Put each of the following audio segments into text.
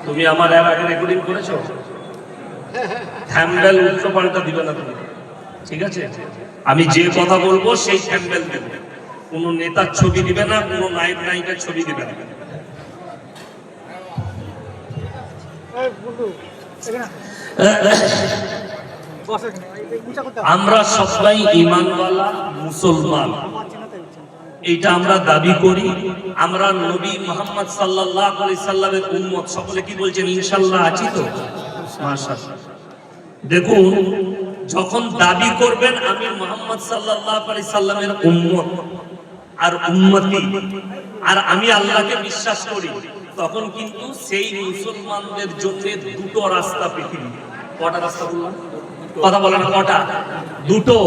তুমি আমার এর আগে রেকর্ডিং করেছো? থ্যাম্বনেল উল্টো পাল্টা দিবে না তুমি, ঠিক আছে? আমি যে কথা বলবো সেই থ্যাম্বনেল দেবে, কোনো নেতার ছবি দিবে না, কোনো নায়ক নায়িকার ছবি দিবে না। আমরা সবাই ঈমানওয়ালা মুসলমান, এইটা আমরা দাবি করি। আমরা নবী মুহাম্মদ সাল্লাল্লাহু আলাইহি সাল্লামের উম্মত। সকলে কি বলছেন? ইনশাআল্লাহ আছি তো? মাশাআল্লাহ। দেখুন, যখন দাবি করবেন আমি মুহাম্মদ সাল্লাল্লাহু আলাইহি সাল্লামের উম্মত আর উম্মতি, আর আমি আল্লাহকে বিশ্বাস করি, তখন কিন্তু সেই মুসলমানদের জন্য দুটো রাস্তা পৃথিবী। কটা রাস্তা বললাম? কথা বলেন কটা? দুটো।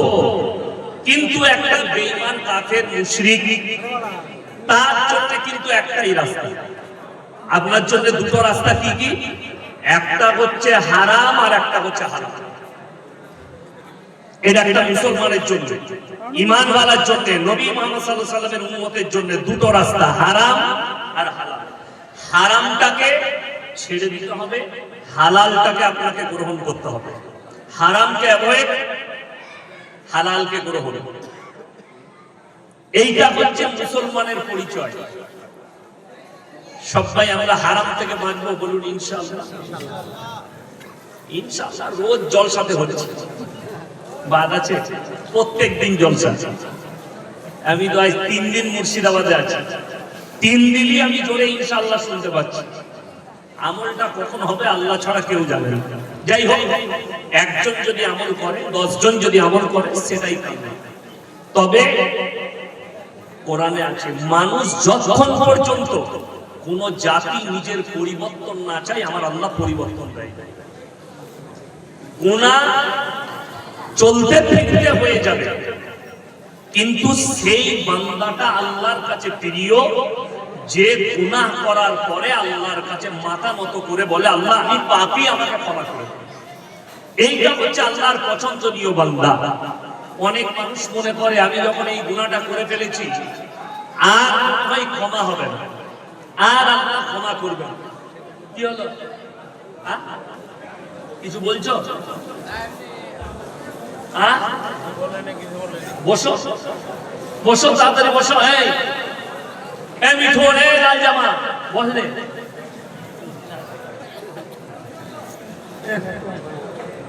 কিন্তু একটা বেঈমান কাফের মুশরিক, তার জন্য কিন্তু একটাই রাস্তা। আপনার জন্য দুটো রাস্তা। কি কি? একটা হচ্ছে হারাম আর একটা হচ্ছে হালাল। এটা একটা মুসলমানের জন্য, ঈমানওয়ালার জন্য, নবী মুহাম্মদ সাল্লাল্লাহু আলাইহি সাল্লামের উম্মতের জন্য দুটো রাস্তা, হারাম আর হালাল। হারামটাকে ছেড়ে দিতে হবে, হালালটাকে আপনাকে গ্রহণ করতে হবে। হারামকে অ্যাভয়েড, হালালকে গ্রহণ। এইটা হচ্ছে মুসলমানের পরিচয়। সবাই আমরা হারাম থেকে বাঁচবো, বলুন ইনশাআল্লাহ। ইনশাআল্লাহ। রোজ জলসাতে হচ্ছে, বাদ আছে প্রত্যেক দিন জলসা। আমি তো আজ 3 দিন মুর্শিদাবাদে আছি, 3 দিনই আমি জোরে ইনশাআল্লাহ শুনতে পাচ্ছি। আমলটা কখন হবে আল্লাহ ছাড়া কেউ জানে না। যাই হোক, একজন যদি আমল করে, 10 জন যদি আমল করে, সেটাই কাম্য। তবে কোরআনে আছে, মানুষ যতক্ষণ পর্যন্ত কোন জাতি নিজের পরিবর্তন না চায়, আমার আল্লাহ পরিবর্তন দেয়। গুনাহ চলতে ফিরতে হয়ে যাবে, কিন্তু সেই বান্দাটা আল্লাহর কাছে প্রিয় যে গুনাহ করার পরে আল্লাহর কাছে মাথা নত করে বলে, আল্লাহ আমি পাপী, আমাকে ক্ষমা করে দাও। এইটা হচ্ছে আল্লাহর পছন্দনীয় বান্দা। অনেক মানুষ মনে করে আমি যখন এই গুনাহটা করে ফেলেছি আর ভাই ক্ষমা হবে না, আর আল্লাহ ক্ষমা করবে না। কি হলো? কিছু বলছো? বসো বসো, তাড়াতাড়ি বসো। এই মিঠু, রে লাল জামা, বস রে।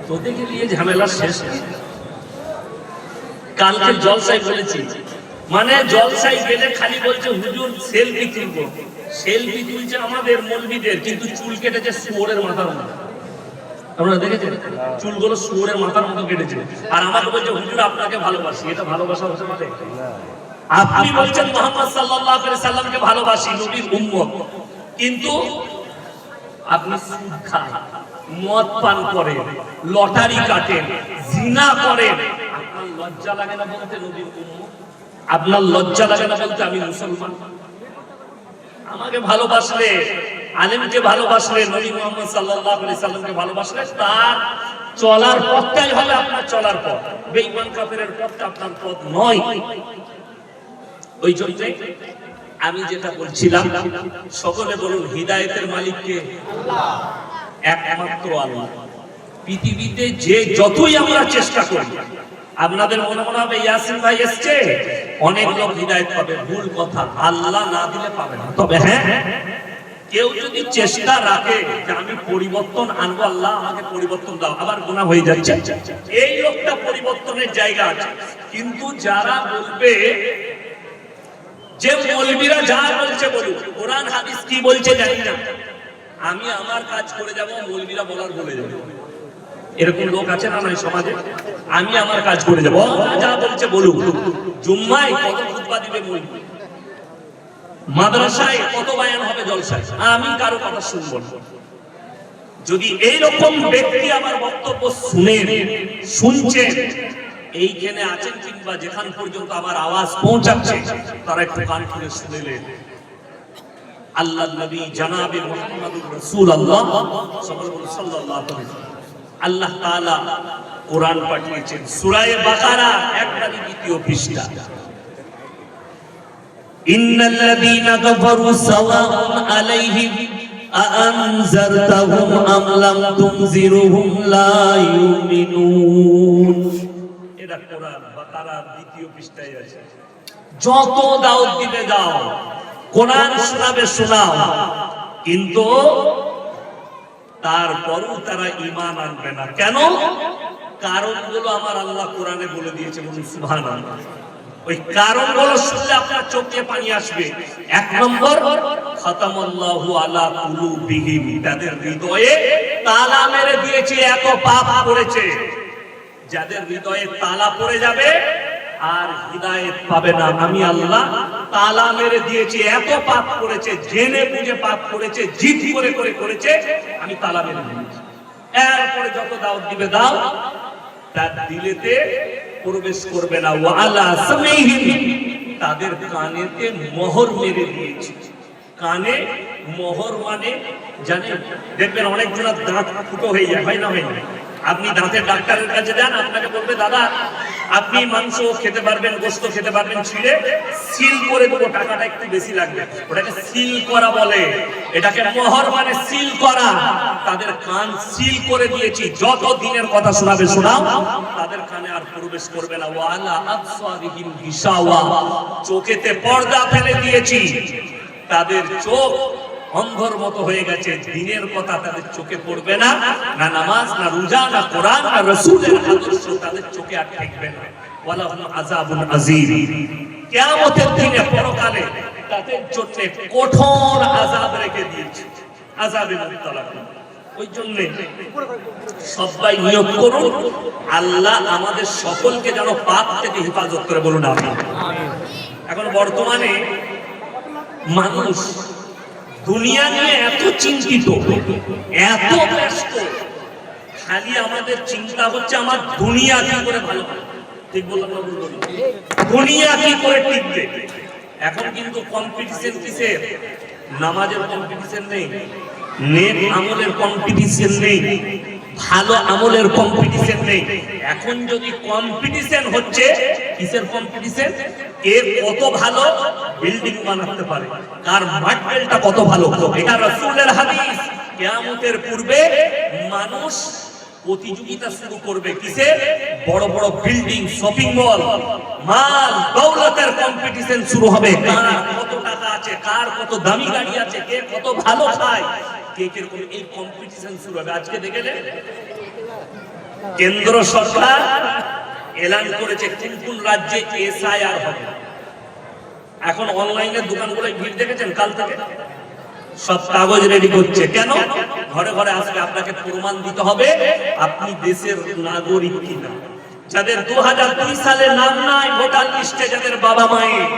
তোদেরকে নিয়ে ঝামেলা শেষ। কালকে জলসাই বলেছি, মানে জলসাই গেলে খালি বলছে হুজুর সেলফি তুলবো। সেলফি তুলছে আমাদের মৌলবীদের, কিন্তু চুল কেটেছে শুয়োরের মাথার মতো। আপনারা দেখেছেন? চুলগুলো শুয়োরের মাথার মতো কেটেছে, আর আমাকে বলছে হুজুর আপনাকে ভালোবাসি। এটা ভালোবাসা হতে পারে? আপনি বলছেন মুহাম্মদ সাল্লাল্লাহু আলাইহি সাল্লামকে ভালোবাসি, নবীর উম্মত, কিন্তু আপনি সুদ খান, মদ পান করেন, লটারি কাটেন, জিনা করেন। আপনার লজ্জা লাগে না বলতে নবীর উম্মত? আপনার লজ্জা লাগে না বলতে আমি মুসলমান? আমাকে ভালোবাসলে, আলেমকে ভালোবাসলে, নবী মুহাম্মদ সাল্লাল্লাহু আলাইহি সাল্লামকে ভালোবাসলে, তার চলার পথটাই হবে আপনার চলার পথ। বেঈমান কাফেরের পথটা আপনার পথ নয়। ওই জন্য আমি যেটা বলছিলাম, সকলে বলুন হিদায়াতের মালিক কে? আল্লাহ, একমাত্র আল্লাহ। পৃথিবীতে যে যতই আমরা চেষ্টা করি, আপনাদের মনে মনে হবে ইয়াসিন ভাই এসছে, অনেক লোক হিদায়াত পাবে। ভুল কথা, আল্লাহ না দিলে পাবে না। তবে হ্যাঁ, কেউ যদি চেষ্টা রাখে যে আমি পরিবর্তন আনবো, আল্লাহ আমাকে পরিবর্তন দাও, আবার গুনাহ হয়ে যাচ্ছে, এই লোকটা পরিবর্তনের জায়গা আছে। কিন্তু যারা বলবে যে মৌলবীরা যা বলছে বলুক, কোরআন হাদিস কি বলছে জানি না, আমি আমার কাজ করে যাব, মৌলবীরা বলার বলে যাবে, এরকম লোক আছে না নাই সমাজে? আমি আমার কাজ করে যাব, যা বলছে বলুক। জুম্মায় কত খুতবা দিবে মৌলবী, মাদ্রাসায় কত বয়ান হবে, জলসায়, আমি কারো কথা শুনবো না। যদি এইরকম ব্যক্তি আমার বক্তব্য শুনছে, এইখানে আছেন কিংবা যেখান পর্যন্ত আমার আওয়াজ পৌঁছাচ্ছে, তারা একটু কান খুলে শুনলেন। আল্লাহর নবী জনাবে মুহাম্মদুর রাসূলুল্লাহ সাল্লাল্লাহু আলাইহি ওয়াসাল্লাম, আল্লাহ তাআলা কোরআন পাঠিয়েছেন। সূরা বাকারা 1 2 পৃষ্ঠা। ইন্নাল্লাযীনা কাফারু সাওয়াউন আলাইহিম আআনজারতাহুম আম লাম তুনজিরুহুম লা ইউমিনুন। এটা কোরআন বাকারার দ্বিতীয় পৃষ্ঠায় আছে। যত দাওয়াত দিতে যাও, কোরআন শোনাবে শোনাও, কিন্তু তারপরও তারা ঈমান আনবে না। কেন? কারণগুলো আমার আল্লাহ কোরআনে বলে দিয়েছে, বলুন সুবহানাল্লাহ। ওই কারণগুলো শুনলে আপনার চোখে পানি আসবে। এক নম্বর, খাতামাল্লাহু আলা কুলুবিহিম, তাদের হৃদয়ে তালা মেরে দিয়েছে, এত পাপ করেছে। যাদের হৃদয়ে তালা পড়ে যাবে আর হিদায়াত পাবে না, আমি আল্লাহ তালা মেরে দিয়েছি। এত পাপ করেছে, জেনে বুঝে পাপ করেছে, জিদ করে করে করেছে, আমি তালা মেরে দিয়েছি। এরপরে যত দাওয়াত দিবে দাও, তার দিলেতে প্রবেশ করবে না। ওয়া আলা সামিহিম, তাদের কানেতে মোহর মেরে দিয়েছি। কানে মোহর মানে জানেন? দেখবেন অনেক জনের দাঁত ফুটো হয়ে যায়, হয় না? হয় না? আপনি দাঁতের ডাক্তারের কাছে যান, আপনাকে বলবে দাদা আপনি মাংস খেতে পারবেন, গোশত খেতে পারবেন, ছিঁড়ে সিল করে দেবো, টাকাটা একটু বেশি লাগবে। ওটাকে সিল করা বলে, এটাকে মোহর মানে সিল করা। তাদের কান সিল করে দিয়েছি, যত দিনের কথা শোনাবে শোনাও, তাদের কানে আর প্রবেশ করবে না। ওয়ালা আবসারিহিম গিশাওয়া, চোখেতে পর্দা ফেলে দিয়েছি। তাদের চোখ অন্ধর মতো হয়ে গেছে, দিনের কথা তাদের চোখে পড়বে না, না নামাজ, না রোজা, না কোরআন, না রাসূলের আদর্শ তাদের চোখে আর ঠেকবে না। ওয়ালাহুম আযাবুন আযীম, কিয়ামতের দিনে পরকালে তাদের জন্য কঠোর আযাব রেখে দিয়েছে, আযাবে মুবতালা। ওই জন্য সবাই নিয়ত করুন, আল্লাহ আমাদের সকলকে যেন পাপ থেকে হেফাজত করে, বলুন আমিন। এখন বর্তমানে মানুষ দুনিয়া নিয়ে এত চিন্তিত, এত ব্যস্ত, খালি আমাদের চিন্তা হচ্ছে আমার দুনিয়া কি করে ভালো হবে। ঠিক বললাম না? দুনিয়া কি করে টিকবে। এখন কিন্তু কম্পিটিশন কিসের? নামাজের কম্পিটিশন নেই, নেক আমলের কম্পিটিশন নেই, ভালো আমলের কম্পিটিশন নেই। এখন যদি কম্পিটিশন হচ্ছে, কিসের কম্পিটিশন? কে কত ভালো বিল্ডিং বানাতে পারে, কার মার্বেলটা কত ভালো। এটা রাসূলের হাদিস। কিয়ামতের পূর্বে মানুষ প্রতিযোগিতা শুরু করবে, কিসে? বড় বড় বিল্ডিং, শপিং মল, মাল দৌলতের কম্পিটিশন শুরু হবে। কার কত টাকা আছে, কার কত দামি গাড়ি আছে, কে কত ভালো খায়, কে কিরকম, এই কম্পিটিশন শুরু হবে। আজকে দেখলেন কেন্দ্র সরকার এলান করেছে কোন কোন রাজ্যে এসআইআর হবে। এখন অনলাইনে দোকানগুলোয় ভিড় দেখেছেন? কাল থেকে সব কাগজ রেডি করছে। কেন? ঘরে ঘরে আসবে, আপনাকে প্রমাণ দিতে হবে আপনি দেশের নাগরিক কিনা। যাদের 2002 সালে নাম নাই ভোটার লিস্টে, যাদের বাবা মায়ের,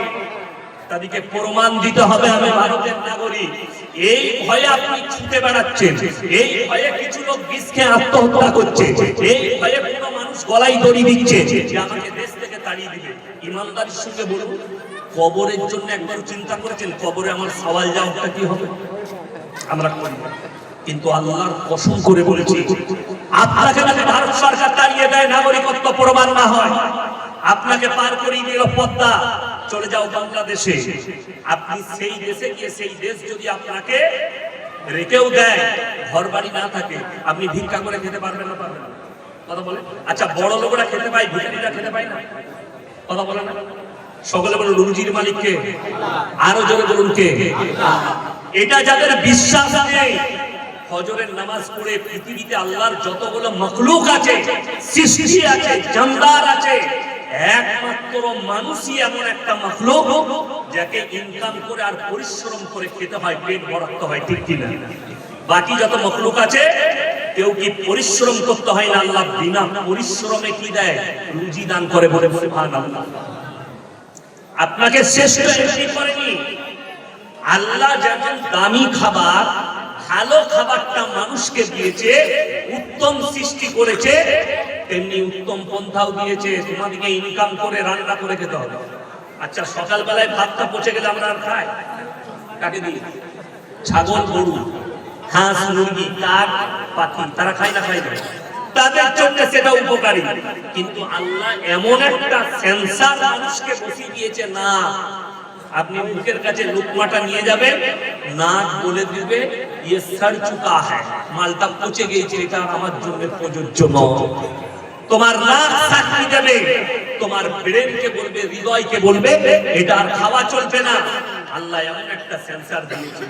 তাদেরকে প্রমাণ দিতে হবে আমি ভারতের নাগরিক। এই ভয়ে আপনি ছুটে বেড়াচ্ছেন, এই ভয়ে কিছু লোক বিষ খেয়ে আত্মহত্যা করছে, এই ভয়ে কোনো মানুষ গলায় দড়ি দিচ্ছে যে আমাকে দেশ থেকে তাড়িয়ে দিবে। ইমানদারির সঙ্গে বলুন, কবরের জন্য একবার চিন্তা করেছেন কবরে আমার সওয়াল জবাবটা কি হবে? আমরা করি, কিন্তু আল্লাহর কসম করে বলেছি, আপনাকে যদি ভারত সরকার তাড়িয়ে দেয়, নাগরিকত্ব প্রমাণ না হয়, আপনাকে পার করিয়ে দিল পদ্মা, চলে যাও বাংলাদেশে। আপনি সেই দেশে গিয়ে, সেই দেশ যদি আপনাকে রেখেও দেয়, ঘর বাড়ি না থাকে, আপনি ভিক্ষা করে খেতে পারবেন না? পারবেন না? কথা বলে। আচ্ছা, বড় লোকরা খেতে পায়, ভিখারিরা খেতে পায় না? কথা বলে না? সকলে বলুন রুজির মালিক কে? আরো জোরে বলুন কে? এটা যাদের বিশ্বাস নেই, ফজরের নামাজ পড়ে পৃথিবীতে আল্লাহর যতগুলো মাখলুক আছে, সৃষ্টি আছে, জানদার আছে, একমাত্র মানুষই এমন একটা মাখলুক যাকে ইনকাম করে আর পরিশ্রম করে খেতে হয়, পেট ভরাতে হয়, ঠিক কিনা? বাকি যত মাখলুক আছে কেউ কি পরিশ্রম করতে হয় না, আল্লাহ বিনা পরিশ্রমে কি দেয়? রুজি দান করে, বলে বলে সুবহানাল্লাহ। আপনাকে শ্রেষ্ঠ এমনি করেনি আল্লাহ, যেমন দামি খাবার, ভালো খাবারটা মানুষকে দিয়েছে, উত্তম সৃষ্টি করেছে, তেমনি উত্তম পন্থাও দিয়েছে। তোমাদেরকে ইনকাম করে রান্না করে খেতে হবে। আচ্ছা, সকালবেলায় ভাতটা পচে গেলে আমরা আর খাই? কাকে দিই? ছাগল, গরু, হাঁস, মুরগি, কাক, পাখি, তারা খায় না? খায় না? তাদের জন্য সেটা উপকারী। কিন্তু আল্লাহ এমন একটা সেন্সার মানুষকে বসিয়ে দিয়েছে, না আপনি মুখের কাছে লুকমাটা নিয়ে যাবেন, নাক বলে দিবে ইয়ে সড় চুকা হ্যায়, মালটা পচে গিয়েছে, এটা আমার জন্য প্রযোজ্য নয়। তোমার নাক সাক্ষী দেবে, তোমার ব্রেনকে বলবে, হৃদয়কে বলবে এটা আর খাওয়া চলবে না। আল্লাহ এমন একটা সেন্সর দিয়েছে,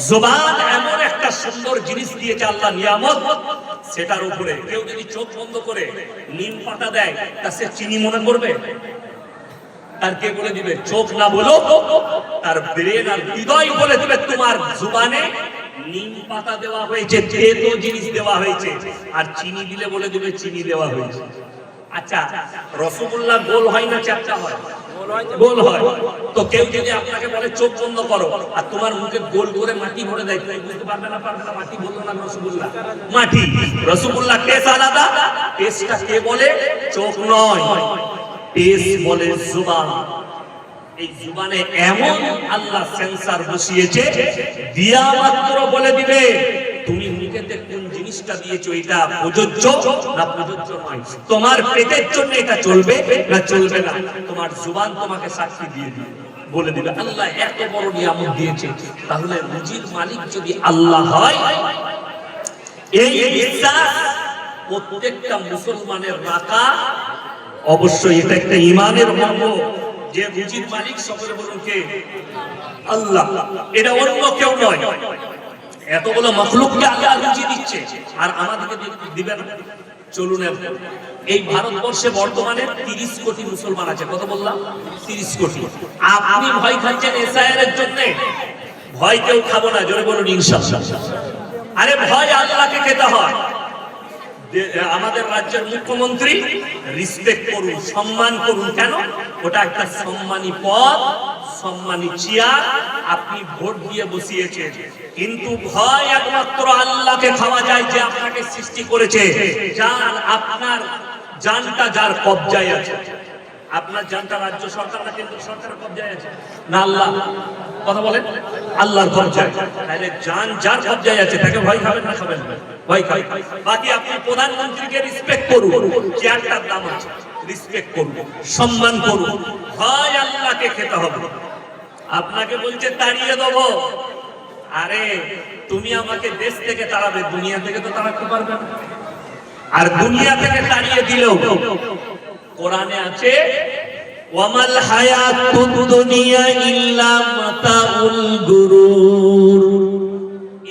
জবান এমন একটা সুন্দর জিনিস দিয়েছে আল্লাহ নিয়ামত, সেটার উপরে কেউ যদি চোখ বন্ধ করে নিম পাতা দেয় তা সে চিনি মনে করবে? তার কে বলে দিবে চোখ না বলো, তার ব্রেন আর হৃদয় বলে দিবে তোমার জুবানে নিম পাতা দেওয়া হয়েছে, তেতো জিনিস দেওয়া হয়েছে, আর চিনি দিলে বলে দিবে চিনি দেওয়া হয়েছে। আচ্ছা, রসগোল্লা গোল হয় না চ্যাপ্টা হয়? গোল হয়। তো কেউ যদি আপনাকে বলে চোখ বন্ধ করো আর তোমার মুখে গোল করে মাটি ভরে দেয়, তুমি বুঝতে পারবে না? পারবে না? মাটি বললো না রসগোল্লা, মাটি। রসগোল্লা টেস্ট আলাদা, টেস্টটা কে বলে? চোখ নয়, টেস্ট বলে জুবান। এই জুবানে এমন আল্লাহ সেন্সর বসিয়েছে, দিয়া মাত্র বলে দিবে তুমি মুখেতে কোন জিনিসটা দিয়েছো, এটা প্রযোজ্য না প্রযোজ্য নয়, তোমার পেটের জন্য এটা চলবে না চলবে না, তোমার জুবান তোমাকে সাক্ষী দিয়ে দিবে, বলে দিবে। আল্লাহ এত বড় নিয়ামত দিয়েছে, তাহলে রুজির মালিক যদি আল্লাহ হয়, এই বিশ্বাস প্রত্যেকটা মুসলমানের রাখা অবশ্যই, এটা একটা ঈমানের অঙ্গ যে রুজির মালিক সকলে বলুন কে? আল্লাহ। এটা অন্য কেউ নয়। এতগুলো মাখলুককে আল্লাহ রুজি দিচ্ছে আর আমাদেরকে দিবে না? চলুন, এই ভারতবর্ষে বর্তমানে 30 কোটি মুসলমান আছে। কত বললাম? 30 কোটি। আপনি ভয় খাচ্ছেন এসআইআর এর জন্য? ভয় কেউ খাবো না, জোরে বলুন ইনশাআল্লাহ। আরে ভয় আল্লাহকে খেতে হয়। আমাদের রাজ্যের মুখ্যমন্ত্রী রেসপেক্ট করুন, সম্মান করুন। কেন? ওটা একটা সম্মানী পদ, সম্মানী চেয়ার, আপনি ভোট দিয়ে বসিয়েছেন। কিন্তু ভয় একমাত্র আল্লাহকে খাওয়া যায়, যে আপনাকে সৃষ্টি করেছে। জান, আপনার জানটা যার কবজায় আছে, আপনার জানটা রাজ্য সরকার না কেন্দ্র সরকারের কবজায় আছে না আল্লাহ? কথা বলেন, আল্লাহর কবজায়। তাহলে জান যার কবজায় আছে তাকে ভয় খাবেন না খাবেন? ভয় খাই। বাকি আপনি প্রধানমন্ত্রীকে রেসপেক্ট করুন, চেয়ারটার দাম আছে, রেসপেক্ট করুন, সম্মান করুন। ভয় আল্লাহকে খেতে হবে। আপনাকে বলছে তাড়িয়ে দেবো, আরে তুমি আমাকে দেশ থেকে তাড়াবে, দুনিয়া থেকে তো তাড়াতে পারবে না। আর দুনিয়া থেকে তাড়িয়ে দিলেও কোরআনে আছে ওয়ামাল হায়াতুদ দুনিয়া ইল্লা মাতাউল গুরুর।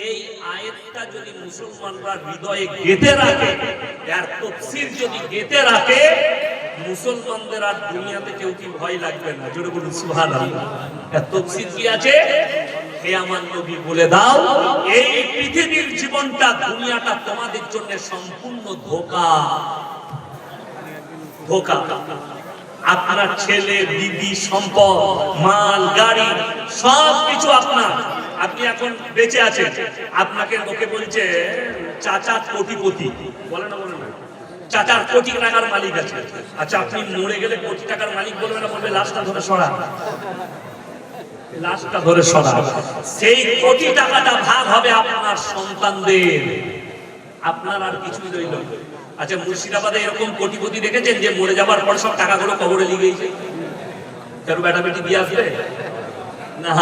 এই আয়াতটা যদি মুসলমানরা হৃদয়ে গেঁথে রাখে, এর তাফসীর যদি গেঁথে রাখে, মুসলমানদের আর দুনিয়াতে কেউ কি ভয় লাগবে না? জোরে বলুন সুবহানাল্লাহ। এর তাফসীর কি আছে? হে আমার নবী বলে দাও, এই পৃথিবীর জীবনটা, দুনিয়াটা তোমাদের জন্য সম্পূর্ণ ধোঁকা। ধোঁকা। আপনার ছেলে, বিবি, সম্পদ, মাল, গাড়ি সব কিছু আপনার। আপনি এখন বেঁচে আছেন, আপনাকে লোকে বলছে চাচা কোটিপতি, বলে না? বলে না? চাচার কোটি টাকার মালিক আছে। আচ্ছা, আপনি মরে গেলে কোটি টাকার মালিক বলবে না? বলবে লাশটা ধরে সরা, লাশটা ধরে সরা। সেই কোটি টাকাটা ভাগ হবে আপনার সন্তানদের, আপনার আর কিছুই রইল। আচ্ছা, মুর্শিদাবাদে এরকম কোটিপতি দেখেছেন যে মরে যাবার পর সব টাকাগুলো কবরে লিগেছে? কারো বেটা বেটি দিয়ে আসবে না।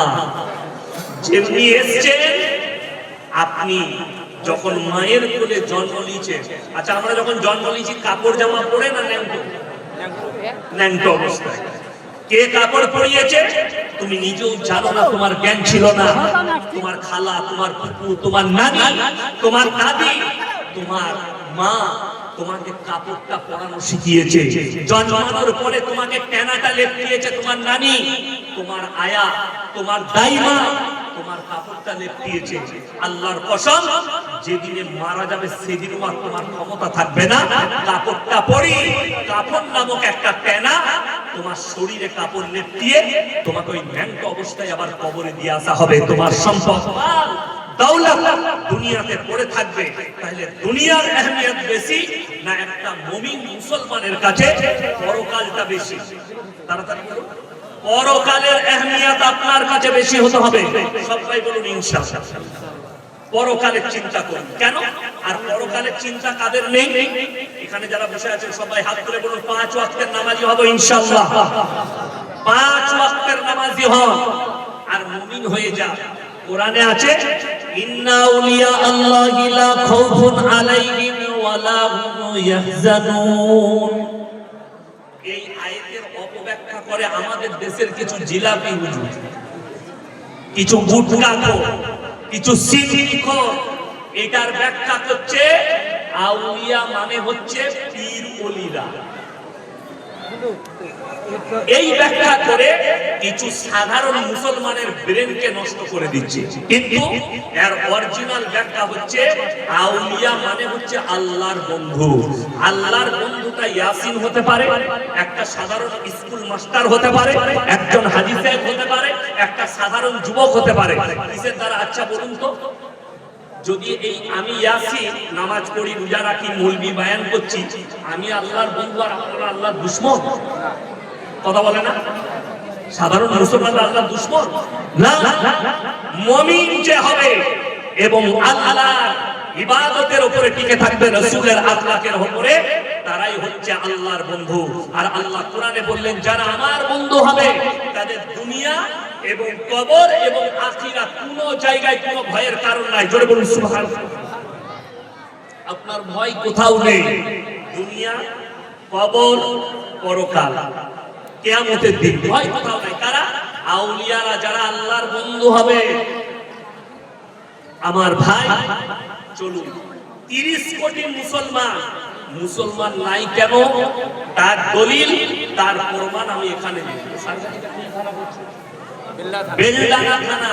যেমনি এসছে, আপনি যখন মায়ের কোলে জন্ম নিয়েছে, আচ্ছা আমরা যখন জন্ম নিয়েছি কাপড় জামা পরে না ন্যাংটো? ন্যাংটো অবস্থায়। কে কাপড় পরিয়েছে? তুমি নিজেও জানো না, তোমার জ্ঞান ছিল না। তোমার খালা, তোমার ফুপু, তোমার নানি, তোমার দাদি, তোমার মা তোমাকে কাপড়টা পরানো শিখিয়েছে। জন্মানোর পরে তোমাকে টেনাটা লেপটিয়েছে তোমার নানি, তোমার আয়া, তোমার দাইমা তোমার কাপড়টা লেপটিয়েছে। আল্লাহর কসম, যেদিনে মারা যাবে সেদিনও আর তোমার ক্ষমতা থাকবে না কাপড়টা পরি। কাপড় নামক একটা টেনা তোমার শরীরে কাপড় লেপটিয়ে তোমাকে ওই ন্যাংট অবস্থায় আবার কবরে দিয়ে আসা হবে। তোমার সম্পদ, দৌলত দুনিয়াতে পড়ে থাকবে। তাহলে দুনিয়ার আহমিয়ত বেশি না একটা মুমিন মুসলমানের কাছে পরকালটা বেশি? তাড়াতাড়ি বলুন, পরকালের আহমিয়ত আপনার কাছে বেশি হতে হবে। সবাই বলুন ইনশাআল্লাহ। পরকালের চিন্তা করুন। কেন? আর পরকালের চিন্তা কাদের নেই? এখানে যারা বসে আছেন সবাই হাত তুলে বলুন 5 ওয়াক্তের নামাজি হব ইনশাআল্লাহ। 5 ওয়াক্তের নামাজি হন আর মুমিন হয়ে যা। কোরআনে আছে ইন্না আউলিয়া আল্লাহি লা খাউফুন আলাইহিম ওয়া লা হুম ইয়াহজানুন। এই আয়াতের অপব্যাখ্যা করে আমাদের দেশের কিছু জিলাপি হুজুর, কিছু গুটকাখোর, কিছু সিন্নিখোর। এটার ব্যাখ্যা হচ্ছে আউলিয়া মানে হচ্ছে পীর ওলিরা। এই ব্যাখ্যা করে কিছু সাধারণ মুসলমানের ব্রেনকে নষ্ট করে দিচ্ছে। কিন্তু এর অরিজিনাল ব্যাখ্যা হচ্ছে আউলিয়া মানে হচ্ছে আল্লাহর বন্ধু। আল্লাহর বন্ধুটা ইয়াসিন হতে পারে, একটা সাধারণ স্কুল মাস্টার হতে পারে, একজন হাজী সাহেব হতে পারে, একটা সাধারণ যুবক হতে পারে। কিসের দ্বারা? আচ্ছা বলুন তো, যদি এই আমি ইয়াসিন নামাজ পড়ি, রোজা রাখি, মৌলবি বায়ান করছি, আমি আল্লাহর বন্ধু আর আপনারা আল্লাহর দুশমন? কথা বলে না সাধারণ মুসলমানরা আল্লাহর দুশমন? না, মুমিন যে হবে এবং আল্লাহর ইবাদতের উপরে টিকে থাকবে, রাসূলের আখলাকের উপরে, তারাই হচ্ছে আল্লাহর বন্ধু। আর আল্লাহ কোরআনে বললেন যারা আমার বন্ধু হবে তাদের দুনিয়া এবং কবর এবং আখিরাত কোনো জায়গায় কোনো ভয়ের কারণ নাই। জোরে বলুন সুবহানাল্লাহ। আপনার ভয় কোথাও নেই, দুনিয়া, কবর, পরকাল, কিয়ামতের দিন ভয় কোথাও নাই। কারা? আউলিয়ারা, যারা আল্লাহর বন্ধু হবে। আমার ভাই চলুন, 30 কোটি মুসলমান নাই কেন? তার দলিল, তার প্রমাণ আমি এখানে বেলডাঙ্গা থানা।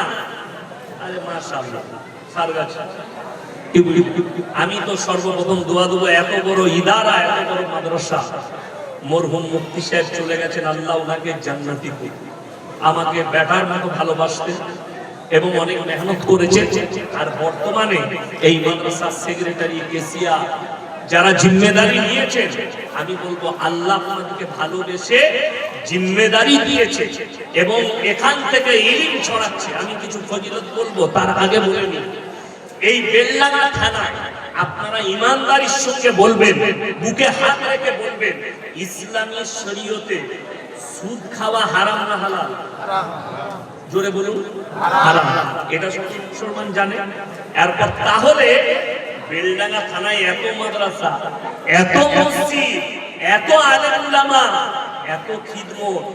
আরে মাশাআল্লাহ, সারগাছি। আমি তো সর্বপ্রথম দোয়া দেবো, এত বড় ইদারা, এত বড় মাদ্রাসা, মরহুম মুফতি সাহেব চলে গেছেন, আল্লাহ ওনাকে জান্নাতি করুন। আমাকে বেটার মতো ভালোবাসতেন এবং অনেক মেহনত করেছে। আর বর্তমানে এই মাদ্রাসার সেক্রেটারি, কেসিয়া, যারা জিম্মেদারি নিয়েছেন, আমি বলবো আল্লাহ আপনাদেরকে ভালোবেসে জিম্মেদারি দিয়েছে এবং এখান থেকে ইলম ছড়াচ্ছে। আমি কিছু ফজিলত বলবো, তার আগে বলে নিই, এই বেলডাঙ্গা থানায় আপনারা ইমানদারির সঙ্গে বলবেন, বুকে হাত রেখে বলবেন, ইসলামী শরীয়তে সুদ খাওয়া হারাম না হালাল? জোরে বলুন হারাম। এটা সব মুসলমান জানে। এরপর তাহলে বেলডাঙ্গা থানায় এত মাদ্রাসা, এত মসজিদ, এত আলেম উলামা, এত খিদমত,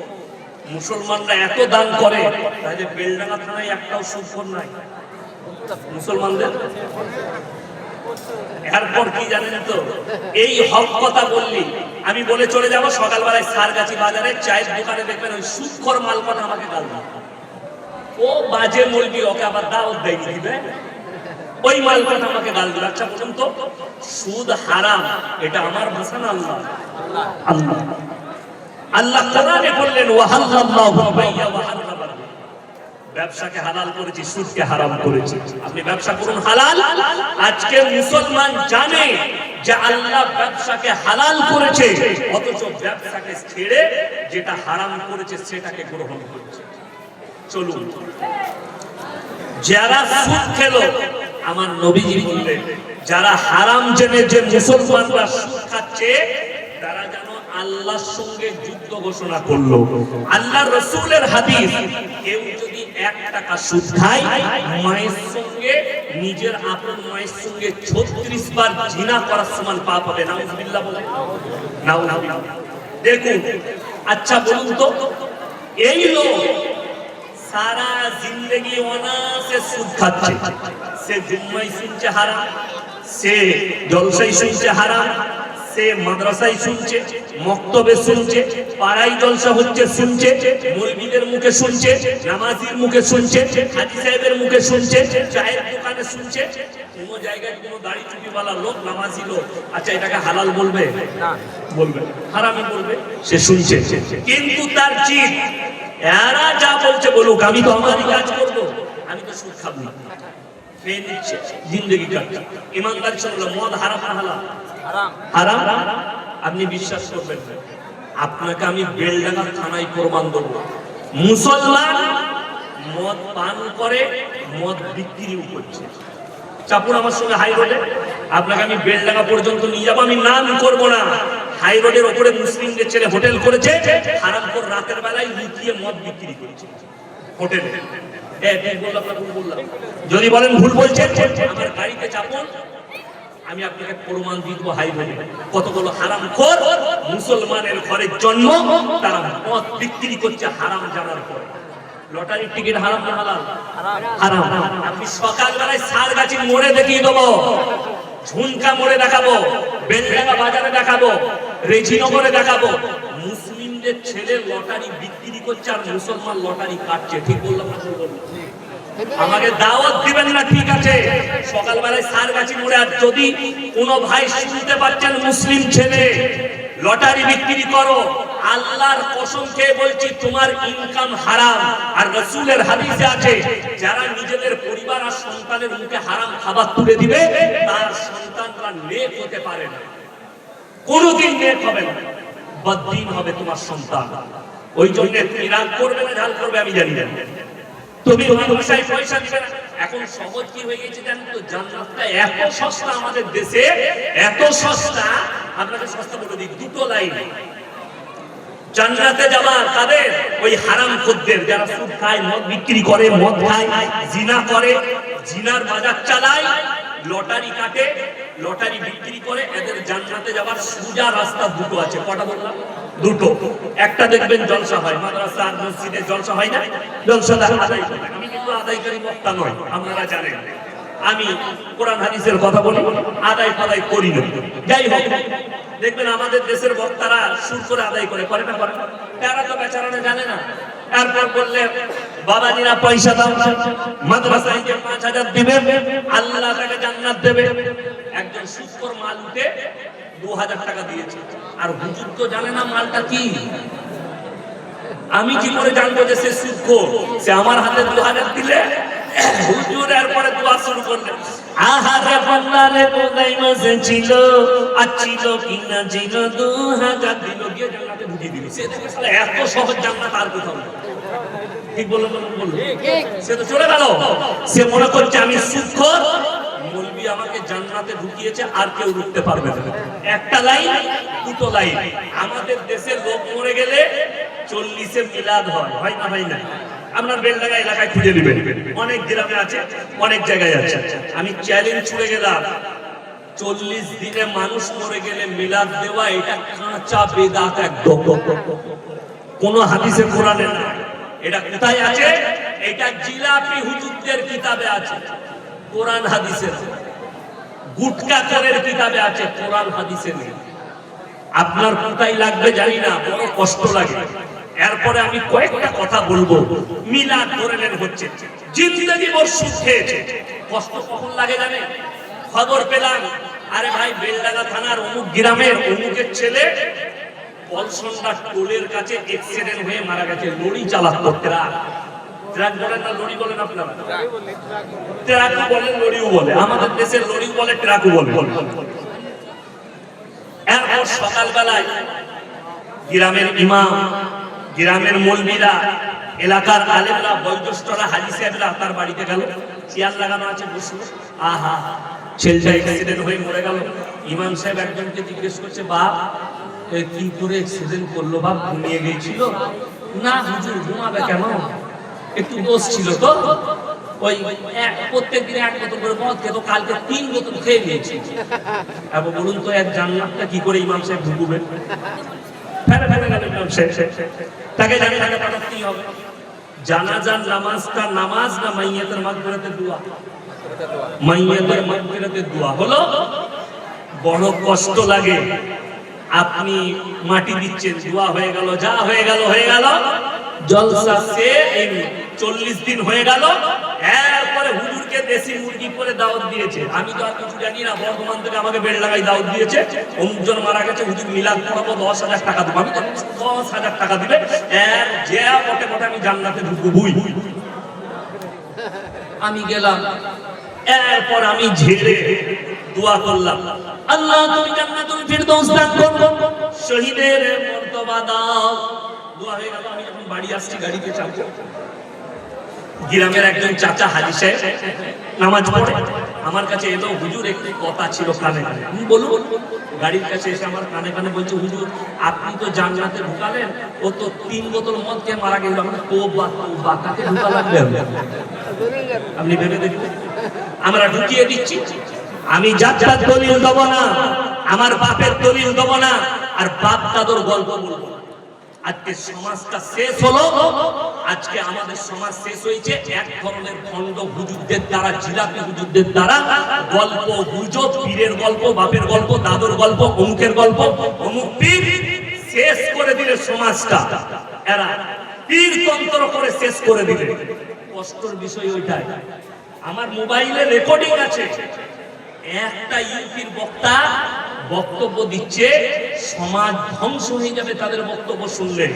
মুসলমানরা এত দান করে, তাহলে বেলডাঙ্গা থানায় একটাও সুদখোর নাই মুসলমানদের। এরপর কি জানেন তো, এই হক কথা বললি আমি বলে চলে যাব, সকালবেলায় সারগাছি বাজারে চায়ের দোকানে দেখবেন ওই সুদখোর মাল কথা আমাকে গাল দেয়। ও বাজে মৌলবি, ওকে আবার দাওয়াত দেয়নি, দিবে ওই মাল কথা আমাকে গাল দিল। আচ্ছা বলুন তো, সুদ হারাম, এটা আমার ভাষা না আল্লাহ? আল্লাহ আল্লাহ কোরআনে বললেন ওয়াহাল্লাল্লাহু বাইয়া ওয়া হারামা, ব্যবসাকে হালাল করেছি, সুদকে হারাম করেছি। আপনি ব্যবসা করুন হালাল। আজকে মুসলমান জানে যে আল্লাহ ব্যবসাকে হালাল করেছে, অথচ ব্যবসাকে ছেড়ে যেটা হারাম করেছে সেটাকে গ্রহণ করেছে। চলুন, যারা সুদ খেলো, আমার নবীজি বললেন যারা হারাম জেনে যে মুসলমানরা সুদ খাচ্ছে, তারা যেন আল্লাহর সঙ্গে যুদ্ধ ঘোষণা করলো। আল্লাহর রাসূলের হাদিস, কেউ যদি 1 টাকা সুদ খায়, মায়ের সঙ্গে, নিজের আপন মায়ের সঙ্গে 36 বার জিনা করার সমান পাপ হবে। নাউযুবিল্লাহ বলে নাউযুবিল্লাহ। দেখুন, আচ্ছা বলুন তো, এই লোক সারা জিন্দগি অনায়াসে সুদ খাচ্ছে। সে জুম্মায় শুনছে হারাম, সে জলসায় শুনছে হারাম, সে মাদ্রাসায় শুনছে, মক্তবে শুনছে, পাড়ায় জলসা হচ্ছে শুনছে, মৌলবীদের মুখে শুনছে, নামাজির মুখে শুনছে, হাজী সাহেবের মুখে শুনছে, চায়ের দোকানে শুনছে। কোন জায়গায় কোন দাড়ি টুপিওয়ালা লোক, নামাজি লোক, আচ্ছা এটাকে হালাল বলবে না? বলবে, হারামই বলবে। সে শুনছে, কিন্তু তার জিদ, এরা যা বলছে বলুক, আমি তো আমারই কাজ করবো, আমি তো সুদ খাবো না, খেয়ে নিচ্ছে, জিন্দগি কাটছে। ইমানদারি সঙ্গে মদ হারাম না হালাল? হারাম। আপনি বিশ্বাস করবেন, আপনাকে আমি বেলডাঙ্গা থানায় প্রমাণ দেবো, মুসলমান মদ পান করে, মদ বিক্রিও করছে। চাপুন আমার সঙ্গে হাই রোডে, আপনাকে আমি বেলডাঙ্গা পর্যন্ত নিয়ে যাবো। আমি নাম করবো না, হাই রোডের ওপরে মুসলিমদের ছেলে হোটেল করেছে, হারামখোর রাতের বেলায় লুকিয়ে মদ বিক্রি করছে হোটেলে। যদি বলেন ভুল বলছেন, আমার গাড়িতে চাপুন, আমি আপনাকে প্রমাণ দিব হাই রোডে কতগুলো হারামখোর মুসলমানের ঘরের জন্ম, তারা মদ বিক্রি করছে হারাম জানার পর। লটারির টিকিট হারাম না হালাল? হারাম। আপনি সকালবেলায় সারগাছি মোড়ে দেখিয়ে দেবো, ঝুনকা মোড়ে দেখাবো, বেলডাঙ্গা বাজারে দেখাবো, রেজিনগরে দেখাবো, মুসলিমদের ছেলে লটারি বিক্রি করছে আর মুসলমান লটারি কাটছে। ঠিক বললাম না? আমাকে দাওয়াত দিবেন না, ঠিক আছে, সকালবেলায় সারগাছি মোড়ে। আর যদি কোনো ভাই শুনতে পাচ্ছেন মুসলিম ছেলে লটারি বিক্রি করো, আল্লাহর কসম খেয়ে বলছি তোমার ইনকাম হারাম। আর রাসূলের হাদিসে আছে, যারা নিজেদের পরিবার আর সন্তানের মুখে হারাম খাবার তুলে দিবে তার সন্তানরা নেক হতে পারে না, কোনোদিন নেক হবে না, বদদিন হবে তোমার সন্তান। ওই জন্য তুমি রাগ করবে না, ঝাল করবে আমি জানি না, তুমি পয়সায় পয়সা দিবে না। এখন সহজ কি হয়ে গেছে জানেন তো? জান্নাতটা এত সস্তা আমাদের দেশে, এত সস্তা। আপনাকে সস্তা বলে দিই, দুটো লাইন। জান্নাতে যাবার তাদের ওই হারামখোরদের, যারা সুদ খায়, মদ বিক্রি করে, মদ খায়, জিনা করে, জিনার বাজার চালায়, লটারি কাটে, লটারি বিক্রি করে, এদের জান্নাতে যাবার সোজা রাস্তা দুটো আছে। কটা বললাম? দুটো। একটা দেখবেন জলসা হয়, মাদ্রাসা আর মসজিদে জলসা হয় না? জলসাটা আদায় করে। আমি কিন্তু আদায়কারী বক্তা নয়, আপনারা জানেন। আমি কোরআন হাদিসের কথা বলি, আদায় ফাদায় করি না। যাই হোক, দেখবেন আমাদের দেশের বক্তারা সুর করে আদায় করে, করে না? করে। তারা তো বেচারারা জানে না। তারপর বললে বাবাজিরা পয়সা দাও, মাদ্রাসায় যে 5000 দিবে আল্লাহ তাকে জান্নাত দেবে। একজন সুদখোর মাল উঠে 2000 টাকা দিয়েছে, আর হুজুর তো জানে না মালটা কি। আমি কি করে জানবো যে সে সুদখোর? সে আমার হাতে 2000 দিলে হুজুর এরপরে দোয়া শুরু করলেন, আহারে বান্দারে কোদাই মাঝে ছিল, আর ছিল কিনা ছিল 2000 দিল, গিয়ে জান্নাতে ঢুকিয়ে দিল। সে দেখে শালা এত সহজ জান্নাত আর কোথাও নেই। ঠিক বললাম? সে তো চলে গেল। সে মনে করছে আমি সুদখোর, মৌলবি আমাকে জান্নাতে ঢুকিয়েছে, আর কেউ ঢুকতে পারবে না। একটা লাইন, দুটো লাইন। আমাদের দেশে লোক মরে গেলে 40-এ মিলাদ হয়, হয় না? হয় না? আপনার বেলডাঙ্গা এলাকায় খুঁজে নেবেন, অনেক গ্রামে আছে, অনেক জায়গায় আছে। আমি চ্যালেঞ্জ ছুড়ে গেলাম, 40 দিনে মানুষ মরে গেলে মিলাদ দেওয়া এটা কাঁচা বেদাত একদম। কোন হাদিসে কোরআনে না। এটা কোথায় আছে? এটা জিলাপি হুজুরদের কিতাবে আছে, কোরআন হাদিসে। গুটকা চোরের কিতাবে আছে, কোরআন হাদিসে নেই। আপনার কোথায় লাগবে জানি না, বড় কষ্ট লাগে। এরপরে আমি কয়েকটা কথা বলবো। মিলাদ ধরে নেন হচ্ছে জিন্দেগি ভর সুদ খেয়েছে। কষ্ট কখন লাগে জানেন? খবর পেলাম, আরে ভাই বেলডাঙ্গা থানার অমুক গ্রামের অমুকের ছেলে পলসন্ডা টোলের কাছে অ্যাক্সিডেন্ট হয়ে মারা গেছে। লরি চালাতো, ট্রাক। ট্রাক বলেন না লরি বলেন আপনারা? ট্রাকও বলেন, লরিও বলে। আমাদের দেশের লরিও বলে, ট্রাকও বলে। এরপর সকালবেলায় গ্রামের ইমাম, গ্রামের মৌলবীরা, এলাকার আলেমরা, বয়োজ্যেষ্ঠরা, হাজী সাহেবরা তার বাড়িতে গেল। চেয়ার লাগানো আছে, বসলো। আহা, ছেলেটা অ্যাক্সিডেন্ট হয়ে মরে গেল। ইমাম সাহেব একজনকে জিজ্ঞেস করছে, বাপ কি করে অ্যাক্সিডেন্ট করলো? বাপ ঘুমিয়ে গিয়েছিল? না হুজুর, ঘুমাবে কেন, একটু দোষ ছিল তো। ওই প্রত্যেক দিনে 1 বোতল করে মদ খেত, কালকে 3 বোতল খেয়ে নিয়েছি। এবার বলুন তো, এক জান্নাতটা কি করে ইমাম সাহেব ঢুকবে? তাকে জানি তাকে পাঠাতেই হবে। জানাজার নামাজটা নামাজ না মাইয়াতের মাগফিরাতের দোয়া? মাইয়াতের মাগফিরাতের দোয়া হলো। বড় কষ্ট লাগে। আপনি মাটি দিচ্ছেন, দোয়া হয়ে গেল, যা হয়ে গেল হয়ে গেল, জলসা সে 40 দিন হয়ে গেল। এরপরে হুজুরকে দেশি মুরগি করে দাওয়াত দিয়েছে। আমি তো আর কিছু জানি না, বর্ধমান থেকে আমাকে বেলডাঙ্গায় দাওয়াত দিয়েছে, অমুকজন মারা গেছে, হুজুর মিলাদ পড়াবো, 10,000 টাকা দেবো। আমি তো 10,000 টাকা দিবে, যে বটে বটে আমি জান্নাতে ঢুকবো। আমি গেলাম, এরপর আমি ঝেড়ে দোয়া করলাম, আল্লাহ তুমি জান্নাতুল ফিরদৌস দান করো, শহীদের মর্তবা দাও। দোয়া হয়ে গেল। আমি যখন বাড়ি আসছি, গাড়িতে চাপবো, গ্রামের একজন চাচা হাজী সাহেব নামাজ পড়ে, আমার কাছে এলো, হুজুর একটি কথা ছিল কানে কানে। বলুন। গাড়ির কাছে এসে আমার কানে কানে বলছে, হুজুর আপনি তো জান্নাতে ঢুকালেন, ও তো 3 বোতল মদ খেয়ে মারা গেল। আমরা তোবা কাকে ঢুকা লাগবে? আপনি ভেবে দেখবেন, আমরা ঢুকিয়ে দিচ্ছি। আমি যাত্রার দলিল দেবো না, আমার বাপের দলিল দেবো না, আর বাপ দাদুর গল্প বলবো না। আজকে সমাজটা শেষ হলো। আজকে আমাদের সমাজ শেষ হয়েছে এক ধরনের ভণ্ড হুজুরদের দ্বারা, জিলাপি হুজুরদের দ্বারা গল্প গুজব, পীরের গল্প, বাপের গল্প, দাদুর গল্প, অমুকের গল্প, অমুক পীর শেষ করে দিলে সমাজটা। এরা পীর তন্ত্র করে শেষ করে দিলে। কষ্টের বিষয় ওইটাই। আমার মোবাইলে রেকর্ডিং আছে, একটা ইউপির বক্তা বক্তব্য দিচ্ছে, সমাজ ধ্বংস হয়ে যাবে তাদের বক্তব্য শুনলে।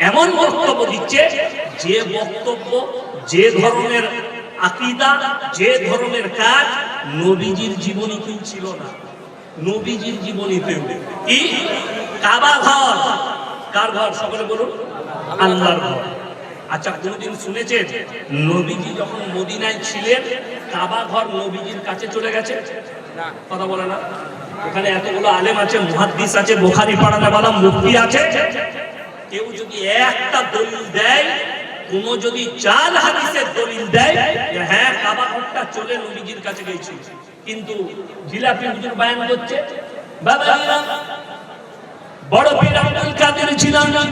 এমন বক্তব্য দিচ্ছে, যে বক্তব্য, যে ধরনের আকীদা, যে ধরনের কাজ নবীজির জীবনীতেও ছিল না। নবীজির জীবনীতেও কি? কাবা ঘর কার ঘর? সকলে বলুন, আল্লাহর ঘর। আচ্ছা, কোনদিন শুনেছেন নবীজি যখন মদিনায় ছিলেন কাবা ঘর নবীজির কাছে চলে গেছে? কথা বলে না। ওখানে এতগুলো আলেম আছে, মুহাদ্দিস আছে, বুখারী পড়ানেওয়ালা মুফতি আছে। কেউ যদি একটা দলিল দেয়, কোন যদি জাল হাদিসের দলিল দেয়, হ্যাঁ কাবা ঘরটা চলে নবীজির কাছে গেছে, কিন্তু জিলাপি হুজুর বয়ান করছে, বাবারা বড় পীর আব্দুল কাদের জিলানী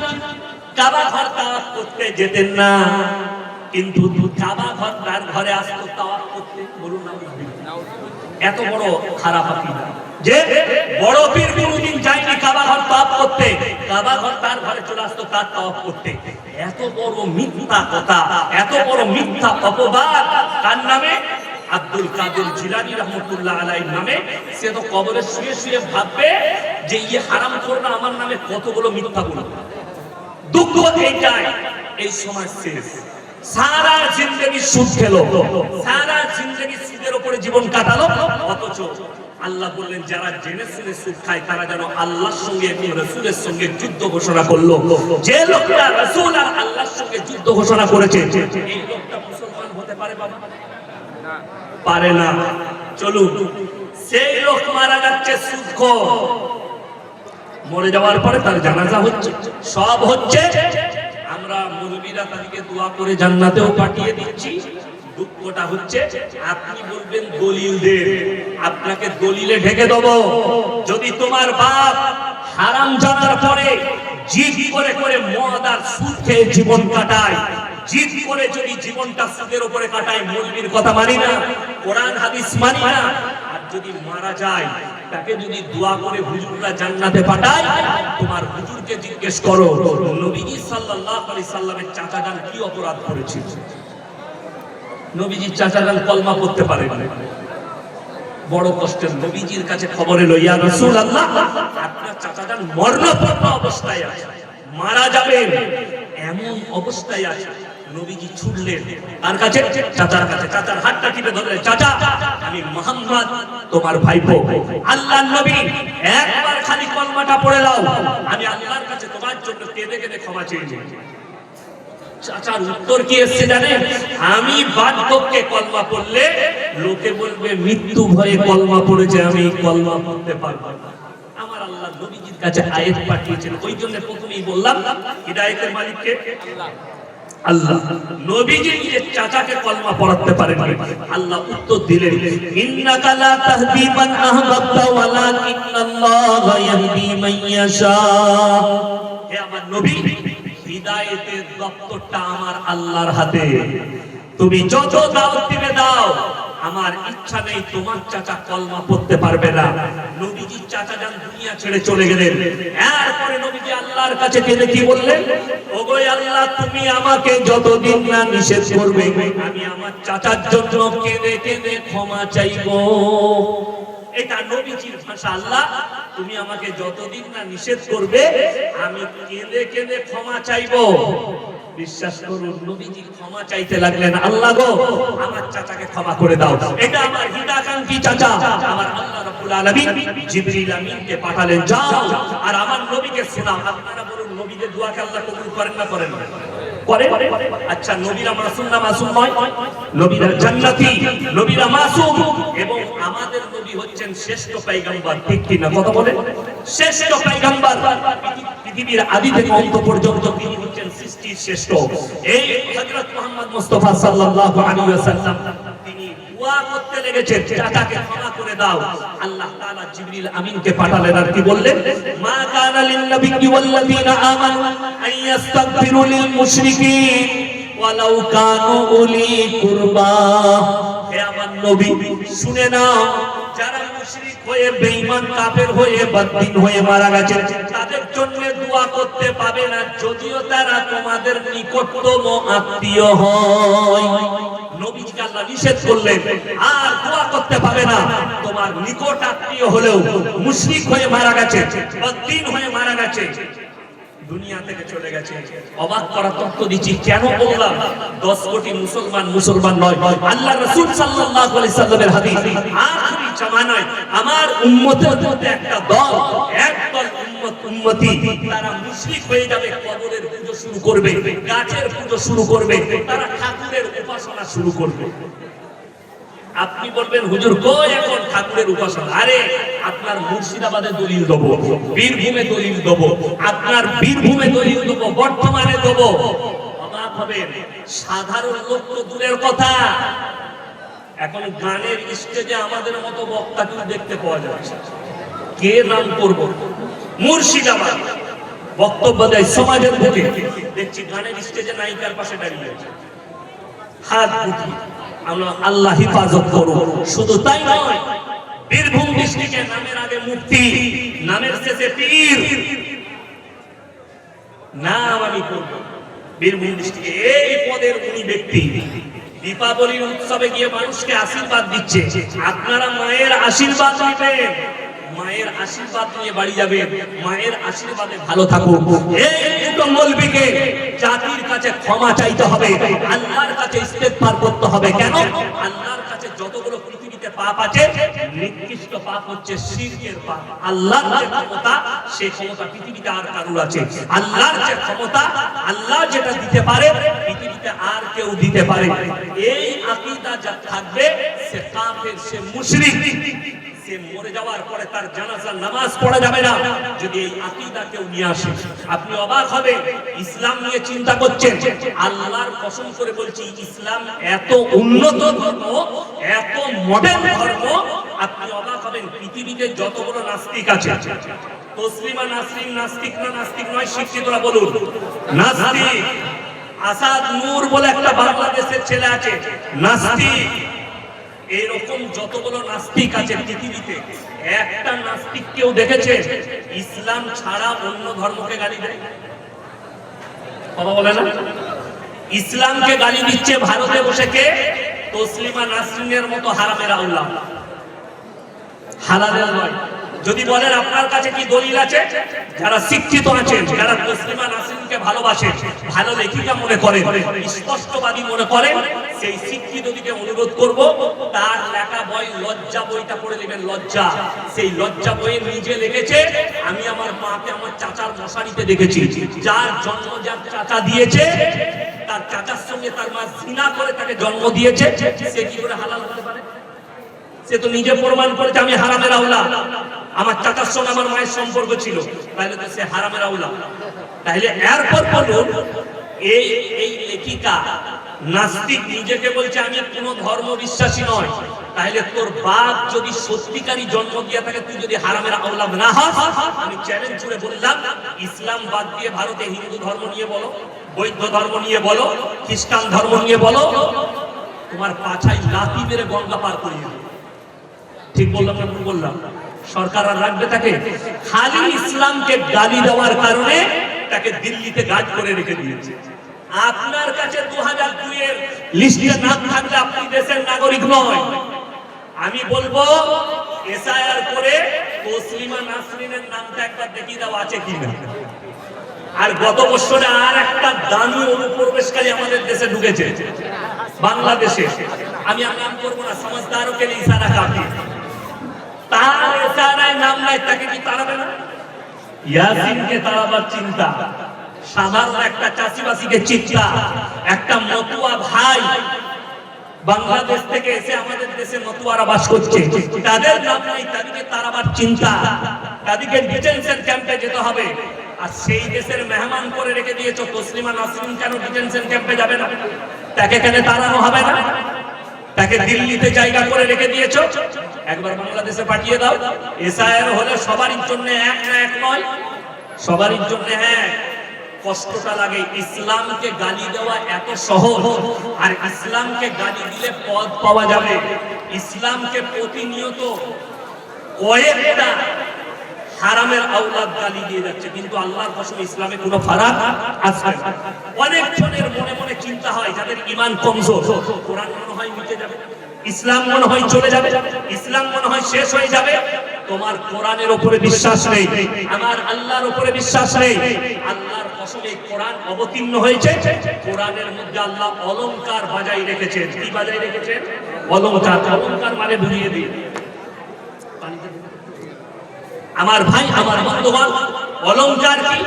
কাবা ঘর তাওয়াফ করতে যেতেন না, কিন্তু কাবা ঘর তার ঘরে আসতো তাওয়াফ করতে। বলুন না, এত বড় খারাপ আকীদা যে বড় পীর কোনদিন যায়নি কাবা ঘর তাওয়াফ করতে, কাবা ঘর তার ঘরে চলে আসতো তার তাওয়াফ করতে। এত বড় মিথ্যা কথা, এত বড় মিথ্যা অপবাদ কার নামে? আব্দুল কাদের জিলানী রহমাতুল্লাহ আলাইহির নামে। সে তো কবরে শুয়ে শুয়ে ভাববে যে এই হারামখোররা আমার নামে কতগুলো মিথ্যা বলবে। দুঃখ এইটাই, এই সমাজ শেষ। সারা জিন্দেগি সুদ খেলো, সারা জিন্দেগি সুদের উপরে জীবন কাটালো, অথচ আল্লাহ বললেন যারা জেনে শুনে সুদ খায় তারা যেন আল্লাহর সঙ্গে এবং রাসূলের সঙ্গে যুদ্ধ ঘোষণা করলো। যে লোকটা রাসূল আর আল্লাহর সঙ্গে যুদ্ধ ঘোষণা করেছে, এই লোকটা মুসলমান হতে পারে বাবা? না, পারে না। চলুন, সেই লোক মারা যাচ্ছে সুদখোর, মরে যাওয়ার পরে তার জানাজা হচ্ছে, সব হচ্ছে। আমরা মুলবিরা তাদেরকে দোয়া করে জান্নাতেও পাঠিয়ে দিচ্ছি। দুঃখটা হচ্ছে আপনি বলবেন দলিল দে, আপনাকে দলিলে ঢেকে দেবো। যদি তোমার বাপ হারাম জানার পরে জিদ করে করে মদ আর সুদ খেয়ে জীবন কাটায়, জিদ করে যদি জীবনটা সুদের উপরে কাটায়, মুলবির কথা মানি না, কোরআন হাদিস মানি না, আর যদি মারা যায় তাকে যদি দোয়া করে হুজুররা জান্নাতে পাঠায়, তোমার হুজুরকে জিজ্ঞেস করো নবীজি সাল্লাল্লাহু আলাইহি সাল্লামের চাচা যান কি অপরাধ করেছিল? নবীজির চাচা যান কলমা পড়তে পারে না। বড় কষ্টের নবীজির কাছে খবর এলো, ইয়া রাসূলুল্লাহ আপনার চাচা যান মরণাপন্ন অবস্থায় আছে, মারা যাবেন এমন অবস্থায় আছে। নবীজি ছুটলেন তার কাছে, চাচার কাছে, চাচার হাতটা টিপে ধরলেন, চাচা আমি মুহাম্মদ তোমার ভাইপো, আল্লাহর নবী, একবার খালি কলমাটা পড়ে দাও, আমি আল্লাহর কাছে তোমার জন্য কেঁদে কেঁদে ক্ষমা চেয়ে নিই। চাচার উত্তর কি এসেছে জানেন? আমি বার্ধক্যে কলমা পড়লে লোকে বলবে মৃত্যু ভয়ে কলমা পড়েছে, আমি কলমা পড়তে পারবো না। আমার আল্লাহ নবীজির কাছে আয়াত পাঠিয়েছেন, ওই জন্য প্রথমেই বললাম হিদায়াতের মালিককে আল্লাহ। নবীজি নিজের চাচাকে কলমা পড়াতে পারেন, আল্লাহ উত্তর দিলেন ইন্নাকা লা তাহদি মান আহবাবতা ওয়ালাকিন্নাল্লাহা ইয়াহদি মান ইয়াশা। হে আমার নবী, হিদায়াতের দপ্তরটা আমার আল্লাহর হাতে, তুমি যত দাওয়াত দিবে দাও, আমার ইচ্ছা নেই তোমার চাচা কলমা পড়তে পারবে না। নবীজির চাচা যান দুনিয়া ছেড়ে চলে গেলেন। এরপরে নবীজি আল্লাহর কাছে কেঁদে কি বললেন? ওগো আল্লাহ, তুমি আমাকে যতদিন না নিষেধ করবে আমি আমার চাচার জন্য কেঁদে কেঁদে ক্ষমা চাইবো। এটা নবীজির ভাষা। আল্লাহ তুমি আমাকে যতদিন না নিষেধ করবে আমি কেঁদে কেঁদে ক্ষমা চাইবো। বিশ্বাস করুন, নবীজি ক্ষমা চাইতে লাগলেন, আল্লাহ গো আমার চাচাকে ক্ষমা করে দাও। এটা আমার হিতাকাঙ্ক্ষী চাচা। আমার আল্লাহ রাব্বুল আলামিন জিবরিল আমিনকে পাঠালেন, যাও আর আমার নবীকে শোনাও। আপনারা বলুন নবীদের দোয়াকে আল্লাহ কবুল করেন না করেন না? করে। আচ্ছা, নবীরা মাসুম না মাসুম নয়? নবীরা জান্নাতি, নবীরা মাসুম, এবং হচ্ছেন শ্রেষ্ঠ পয়গম্বর, ঠিক কি না কথা বলে? শ্রেষ্ঠ পয়গম্বর, পৃথিবীর আদি থেকে অন্ত পর্যন্ত তিনি হচ্ছেন সৃষ্টির শ্রেষ্ঠ। এই হযরত মুহাম্মদ মুস্তাফা সাল্লাল্লাহু আলাইহি ওয়াসাল্লাম তিনি দোয়া করতে লেগেছেন, চাচাকে ক্ষমা করে দাও। আল্লাহ তাআলা জিবরিল আমিনকে পাঠালেন আর কি বললেন? মা কানা লিন নাবিয়্যি ওয়াল্লাযীনা আমানু আন ইস্তাগফিরু লিল মুশরিকিন ওয়ালাউ কানু উলি কুরবা। হে আমার নবী, শুনে নাও, যারা মুশরিক হয়ে, বেঈমান, কাফের হয়ে, বদদিন হয়ে মারা গেছে, তাদের জন্য দোয়া করতে পাবে না যদিও তারা তোমাদের নিকটতম আত্মীয় হয়। নবীকে আল্লাহ নিষেধ করলেন, আর দোয়া করতে পাবে না তোমার নিকট আত্মীয় হলেও মুশরিক হয়ে মারা গেছে, বদদিন হয়ে মারা গেছে, দুনিয়া থেকে চলে গেছে। অবাক করা তথ্য দিচ্ছি, কেন বললাম 10 কোটি মুসলমান নয়, আল্লাহ রাসূল সাল্লাল্লাহু আলাইহি সাল্লামের হাদিস, আখিরি জামানায় আমার উম্মতের মধ্যে একটা দল, একদল উম্মতি, তারা মুশরিক হয়ে যাবে, কবরের পূজা শুরু করবে, গাছের পূজা শুরু করবে, তারা ঠাকুরের উপাসনা শুরু করবে। আপনি বলবেন হুজুর কই এখন ঠাকুরের উপাসনা? আরে আপনার মুর্শিদাবাদে দলিল দেব, বীরভূমে দলিল দেব, আপনার বীরভূমে দলিল দেব, বর্তমানে দেব। অবাক হবেন, সাধারণ লোক তো দূরের কথা, এখন গানের স্টেজে আমাদের মতো বক্তাকে দেখতে পাওয়া যাচ্ছে। কে নাম করব? মুর্শিদাবাদ বক্তব্য দেয় সমাজের বুকে, দেখছি গানের স্টেজে নায়িকার পাশে দাঁড়িয়ে আছে, হাত উঠিয়ে। আল্লাহ হিফাজত করো। শুধু তাই নয়, বীরভূম ডিস্ট্রিক্টে নামের আগে মুফতি, নামের শেষে পীর, নাম আমি করব। বীরভূম ডিস্ট্রিক্টে এই পদের উনি ব্যক্তি দীপাবলির উৎসবে গিয়ে মানুষকে আশীর্বাদ দিচ্ছে। আপনারা মায়ের আশীর্বাদ নেবেন, মায়ের আশীর্বাদ নিয়ে বাড়ি যাবে, মায়ের আশীর্বাদে ভালো থাকুক। এই দুটো মৌলবীকে জাতির কাছে ক্ষমা চাইতে হবে, আল্লাহর কাছে ইস্তেগফার করতে হবে। কেন? আল্লাহর কাছে যতগুলো পৃথিবীতে পাপ আছে, নিকৃষ্ট পাপ হচ্ছে শিরকের পাপ। আল্লাহর যে ক্ষমতা, সেই ক্ষমতা পৃথিবীতে আর কারোর আছে? আল্লাহর যে ক্ষমতা, আল্লাহ যেটা দিতে পারে, পৃথিবীতে আর কেউ দিতে পারে। এই আকীদা যা থাকবে, সে কাফের, সে মুশরিক, সে মরে যাওয়ার পরে তার জানাজার নামাজ পড়া যাবে না যদি এই আকীদা কেউ নিয়ে আসে। আপনি অবাক হবেন, ইসলাম নিয়ে চিন্তা করছেন, আল্লাহর কসম করে বলছি, ইসলাম এত উন্নত ধর্ম, এত মডার্ন ধর্ম, আপনি অবাক হবেন। পৃথিবীতে যত বড় নাস্তিক আছে, তসলিমা নাসরিন নাস্তিক না? নাস্তিক নয়, শিক্ষিতরা বলুন নাস্তিক। আসাদ নূর বলে একটা বাংলাদেশের ছেলে আছে, নাস্তিক। এইরকম যতগুলো নাস্তিক আছে পৃথিবীতে, একটা নাস্তিক কেউ দেখেছে ইসলাম ছাড়া অন্য ধর্মকে গালি দেয়? কথা বলে না? ইসলামকে গালি দিচ্ছে ভারতে বসে কে? তসলিমা নাসরিনের মতো হারামের আউলা, হালালের নয়। যদি বলেন আপনার কাছে কি দলিল আছে? যারা শিক্ষিত আছেন, যারা তসলিমা নাসরিনকে ভালোবাসেন, ভালো লেখিকা মনে করেন, স্পষ্টবাদী মনে করেন, সেই শিক্ষিত দিকে অনুরোধ করব, তার লেখা বই লজ্জা বইটা পড়ে নেবেন। লজ্জা, সেই লজ্জা বইয়ে নিজে লিখেছে, আমি আমার মাকে আমার চাচার মশারিতে দেখেছি। যার জন্ম যার চাচা দিয়েছে, তার চাচার সঙ্গে তার মা জিনা করে তাকে জন্ম দিয়েছে, সে কি করে হালাল হতে পারে? সে তো নিজে প্রমাণ করেছে আমি হারামের আওলা, আমার চাচার সঙ্গে আমার মায়ের সম্পর্ক ছিল, তাহলে তো সে হারামের আওলা। তাহলে এরপর বলুন, এই লেখিকা নাস্তিক নিজেকে বলছে আমি কোনো ধর্ম বিশ্বাসী নয়, তাহলে তোর বাপ যদি সত্যিকারই জন্ম দিয়ে থাকে, তুই যদি হারামের আওলা না হস, আমি চ্যালেঞ্জ করে বললাম, ইসলাম বাদ দিয়ে ভারতে হিন্দু ধর্ম নিয়ে বলো, বৌদ্ধ ধর্ম নিয়ে বলো, খ্রিস্টান ধর্ম নিয়ে বলো, তোমার পাছায় লাথি মেরে গঙ্গা পার করিয়ে দেবে। ঠিক বললাম না ভুল বললাম? সরকার আর রাখবে তাকে? খালি ইসলামকে গালি দেওয়ার কারণে তাকে দিল্লিতে গার্ড করে রেখে দিয়েছে। আপনার কাছে 2002 এর লিস্টে নাম থাকলে আপনি দেশের নাগরিক নয়। আমি বলবো এসআইআর করে তসলিমা নাসরিনের নামটা একবার দেখিয়ে দাও আছে কিনা। আর গত বছরে আর একটা দামি অনুপ্রবেশকারী আমাদের দেশে ঢুকেছে, বাংলাদেশে। আমি আর নাম করবো না, সমাজদারও কে ইশারা কাফি। তার এসআইআর নাম নাই, তাকে কি তাড়াবে না? ইয়াসিনকে তাড়াবার চিন্তা, সাধারণ একটা চাষিবাসীকে চিন্তা, একটা মতুয়া ভাই বাংলাদেশ থেকে এসে আমাদের দেশে মতুয়ারা বাস করছে, তাদের নাম নাই, তাদেরকে তারাবার চিন্তা, তাদেরকে ডিটেনশন ক্যাম্পে যেতে হবে। আর সেই দেশের মেহমান করে রেখে দিয়েছো তসলিমা নাসরিন, কেন ডিটেনশন ক্যাম্পে যাবে না? তাকে কেন তাড়ানো হবে না? তাকে দিল্লিতে জায়গা করে রেখে দিয়েছো, একবার বাংলাদেশে পাঠিয়ে দাও। এসআইআর হলে সবারই জন্য এক না এক নয়, সবারই জন্য এক। কষ্টটা লাগে। ইসলামকে গালি দেওয়া এত সহজ, আর ইসলামকে গালি দিলে পদ পাওয়া যাবে। ইসলামকে প্রতিনিয়ত কয়েকটা হারামের আওলাদ গালি দিয়ে যাচ্ছে, কিন্তু আল্লাহর কসম ইসলামে কোনো ফারাক আছে না। অনেক জনের মনে মনে চিন্তা হয়, যাদের ঈমান কমজোর, কোরআন মনে হয় মিটে যাবে, ইসলাম মনে হয় চলে যাবে, ইসলাম মনে হয় শেষ হয়ে যাবে। তোমার কোরআনের উপরে বিশ্বাস নেই, আমার আল্লাহর উপরে বিশ্বাস নেই। আল্লাহর কসম এই কোরআন অবতীর্ণ হয়েছে, কোরআনের মধ্যে আল্লাহ অলংকার বাজাই রেখেছেন। কি বাজাই রেখেছেন? অলংকার। অলংকার মানে বুঝিয়ে দিই আমার ভাই, আমার বন্ধুগণ, অলংকার কি?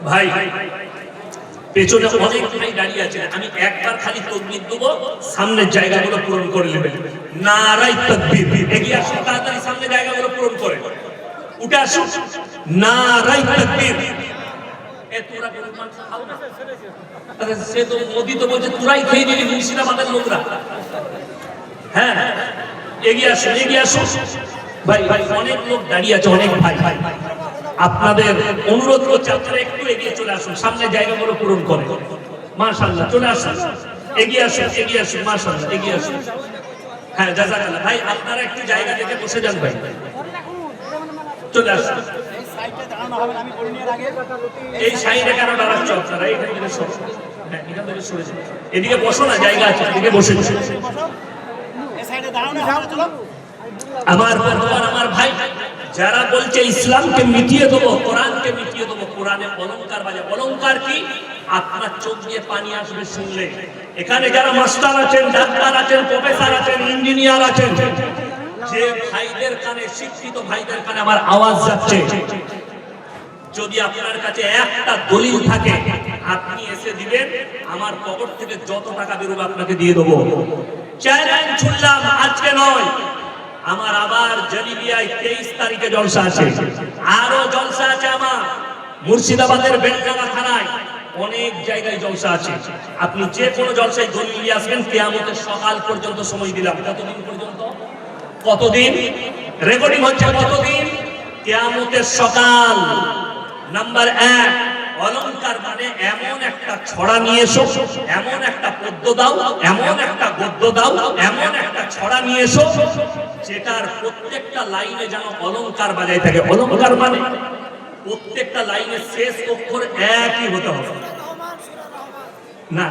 ভাই পেছনে অনেক ভাই দাঁড়িয়ে আছে, আমি একবার খালি তাকবীর দেব, সামনের জায়গাগুলো পূরণ করে নেবেন। নারায়ে তাকবীর, এগিয়ে আসুন, তাড়াতাড়ি সামনে জায়গাগুলো পূরণ করে উঠে আসুন। নারায়ে তাকবীর। এ তোরা গরুর মাংস খাও না? আরে সে তো মোদি তো বলছে তোরাই খেয়ে নিবি, মুর্শিদাবাদের লোকরা। হ্যাঁ, এগিয়ে আসুন, এগিয়ে আসুন ভাই। ভাই অনেক লোক দাঁড়িয়ে আছে, অনেক ভাই। আপনাদের অনুরোধ করছি, আপনারা একটু এগিয়ে চলে আসুন, সামনে জায়গাগুলো পূরণ করে। মাশাআল্লাহ, চলে আসুন, এগিয়ে আসুন, এগিয়ে আসুন, মাশাআল্লাহ, এগিয়ে আসুন। হ্যাঁ, জাযাকাল্লাহ। ভাই আপনারা একটু জায়গা দেখে বসে যান ভাই, চলে আসুন। এই সাইডে কেন দাঁড়াচ্ছ আপনারা? এখান থেকে সরে, হ্যাঁ এখান থেকে সরে যান, এদিকে বসো না, জায়গা আছে, এদিকে বসে বসে। আমার বন্ধুগণ, আমার ভাই, যারা বলছে ইসলামকে মিটিয়ে দেবো, কোরআনকে মিটিয়ে দেবো, কোরআনে অলংকার বাজে। অলংকার কি? আপনার চোখ দিয়ে পানি আসবে শুনলে। এখানে যারা মাস্টার আছেন, ডাক্তার আছেন, প্রফেসর আছেন, ইঞ্জিনিয়ার আছেন, যে ভাইদের কানে, শিক্ষিত ভাইদের কানে আমার আওয়াজ যাচ্ছে, যদি আপনার কাছে একটা দলিল থাকে, আপনি এসে দিবেন, আমার পকেট থেকে যত টাকা বেরোবে আপনাকে দিয়ে দেবো। চ্যালেঞ্জ ছুড়লাম, আজকে নয়, আমার আবার জলিবিয়ায় 23 তারিখে জলসা আছে, আরো জলসা আছে আমার মুর্শিদাবাদের বেলডাঙ্গা থানায়, অনেক জায়গায় জলসা আছে। আপনি যে কোনো জলসায় দলিল নিয়ে আসবেন, কিয়ামতের সকাল পর্যন্ত সময় দিলাম। কতদিন পর্যন্ত? কতদিন? রেকর্ডিং হচ্ছে কতদিন? কিয়ামতের সকাল। নাম্বার 1, অলংকার মানে এমন একটা ছড়া নিয়ে এসো, এমন একটা পদ্য দাও, এমন একটা গদ্য দাও, এমন একটা ছড়া নিয়ে এসো, যেটার প্রত্যেকটা লাইনে যেন অলংকার বাজায় থাকে। অলংকার মানে প্রত্যেকটা লাইনের শেষ অক্ষর একই হতে হবে। না,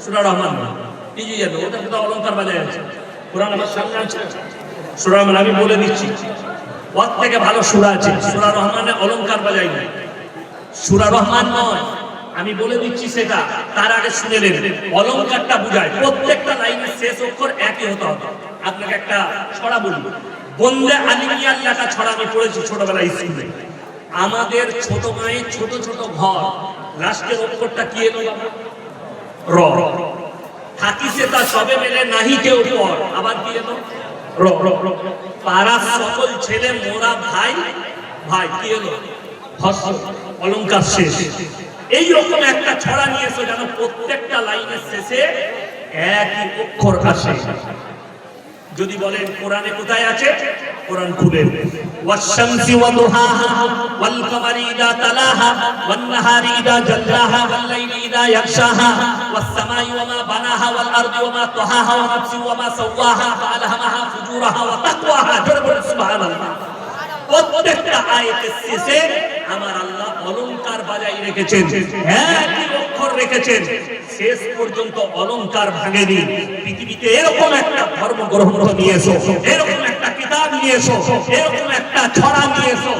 সূরা রহমান না, এই যে ওটা তো অলংকার বাজায় আছে। কোরআন আমার সামনে আছে, সূরা রহমান আমি বলে দিচ্ছি, ওর থেকে ভালো সূরা আছে। সূরা রহমানে অলংকার বাজায় না, সূরা রহমান নয়, আমি বলে দিচ্ছি সেটা, তার আগে শুনে নেন। অলংকারটা বুঝায় প্রত্যেকটা লাইনের শেষ অক্ষর একই হতে হবে। আপনাকে একটা ছড়া বলবো, বন্দে আলিমিয়ার লেখা ছড়া আমি পড়েছি ছোটবেলায় স্কুলে। আমাদের ছোট মায়ের ছোট ছোট ঘর, লাস্টের অক্ষরটা কি এলো? র। থাকিছে তা সবে মেলে নাহি কেউ পর, আবার কি এলো? র। পাড়া সকল ছেলে মোরা ভাই, ভাই কি এলো? হস্য। অলংকার শেষ। এইরকম একটা ছড়া নিয়েছো যেন প্রত্যেকটা লাইনের শেষে একই অক্ষর আসে। যদি বলেন কোরআনে কোথায় আছে, কোরআন খুলে ওয়াশ-শামসি ওয়া দুহাহা ওয়াল কামারি ইযা তালাহা ওয়ান নাহারি ইযা জাল্লাহা ওয়াল লাইলি ইযা ইয়াগশাহা ওয়াস সামাই ওয়া মা বানাহা ওয়াল আরদি ওয়া মা তাহাহা ওয়া নাফসিন ওয়া মা সাওয়াহা ফাআলহামাহা ফুজুরাহা ওয়া তাকওয়াহা। জোরে বলুন সুবহানাল্লাহ। প্রত্যেকটা আয়াতের শেষে আমার আল্লাহ অলংকার বাজাই রেখেছেন, একই অক্ষর রেখেছেন, শেষ পর্যন্ত অলংকার ভাঙেনি। পৃথিবীতে এরকম একটা ধর্মগ্রন্থ নিয়ে এসো, এরকম একটা কিতাব নিয়ে এসো, এরকম একটা ছড়া নিয়ে এসো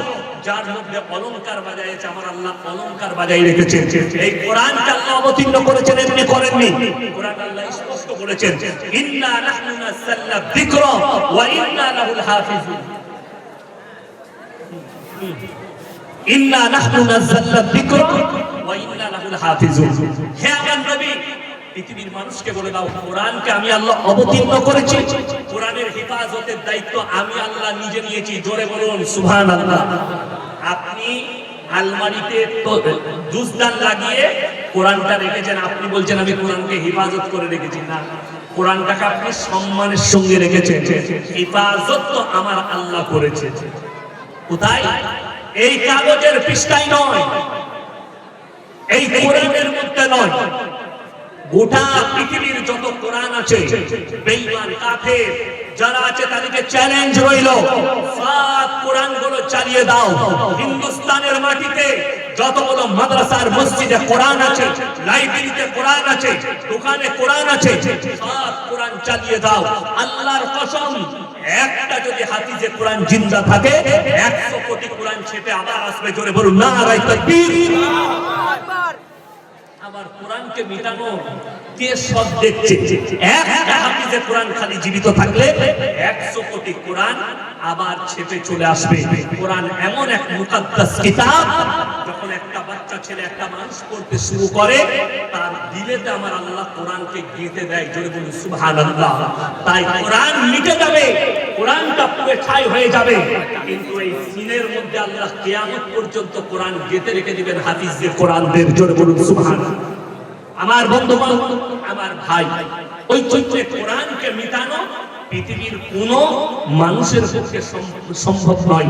যার মধ্যে অলংকার বাজাইছে। আমার আল্লাহ অলংকার বাজাই রেখেছেন। এই কোরআনটা আল্লাহ অবতীর্ণ করেছেন, এমনি করেননি। কোরআন আল্লাহ স্পষ্ট করেছেন, ইন্না নাহনু নাযালনা যিকরা ওয়া ইন্না লাহুল হাফিজুন। ইন্না নাহনু নাযালনা যিকরা ওয়া ইন্না লাহুল হাফিজুন। হে আমার নবী, পৃথিবীর মানুষকে বলে দাও, কোরআনকে আমি আল্লাহ অবতীর্ণ করেছি, কোরআনের হেফাজতের দায়িত্ব আমি আল্লাহ নিজে নিয়েছি। জোরে বলুন সুবহানাল্লাহ। আপনি আলমারিতে দুজদান লাগিয়ে কোরআনটা রেখেছেন, আপনি বলছেন আমি কোরআনকে হেফাজত করে রেখেছি। না, কোরআনটাকে আপনি সম্মানের সঙ্গে রেখেছেন। হেফাজত তো আমার আল্লাহ করেছে। কোথায়? এই কাগজের পৃষ্ঠায় নয়, এই কোরআনের মধ্যে নয়। গোটা পৃথিবীর যত কোরআন আছে, বেঈমান কাফের যারা আছে তাদেরকে চ্যালেঞ্জ রইল, সব কোরআনগুলো চালিয়ে দাও। হিন্দুস্তানের মাটিতে যতগুলো মাদ্রাসার মসজিদে কোরআন আছে, লাইব্রেরিতে কোরআন আছে, দোকানে কোরআন আছে, সব কোরআন চালিয়ে দাও। আল্লাহর কসম, একটা যদি হাফিজে কোরআন জিন্দা থাকে, 100 কোটি কোরআন ছেপে আবার আসবে। জোরে বলুন নারায়ে তাকবীর। আবার কোরআনকে মিটানো কে সব দেখছে? একটা হাফিজে কোরআন খালি জীবিত থাকলে 100 কোটি কোরআন আবার ছেপে চলে আসবে। কোরআন এমন এক মুকাদ্দাস কিতাব, যখন একটা বাচ্চা ছেলে একটা মানুষ পড়তে শুরু করে, তার দিলেতে আমার আল্লাহ কোরআনকে গেঁথে দেয়। জোরে বলুন সুবহানাল্লাহ। তাই কোরআন মিটে যাবে, কোরআনটা পুরো ছাই হয়ে যাবে, কিন্তু এই সিনের মধ্যে আল্লাহ কিয়ামত পর্যন্ত কোরআন গেঁথে রেখে দিবেন হাফিজদের কোরআনদের। জোরে বলুন সুবহানাল্লাহ। আমার বন্ধুগণ, আমার ভাই, ওই চৈত্রে কোরআনকে মিটানো পৃথিবীর কোন মানুষের পক্ষে সম্ভব নয়।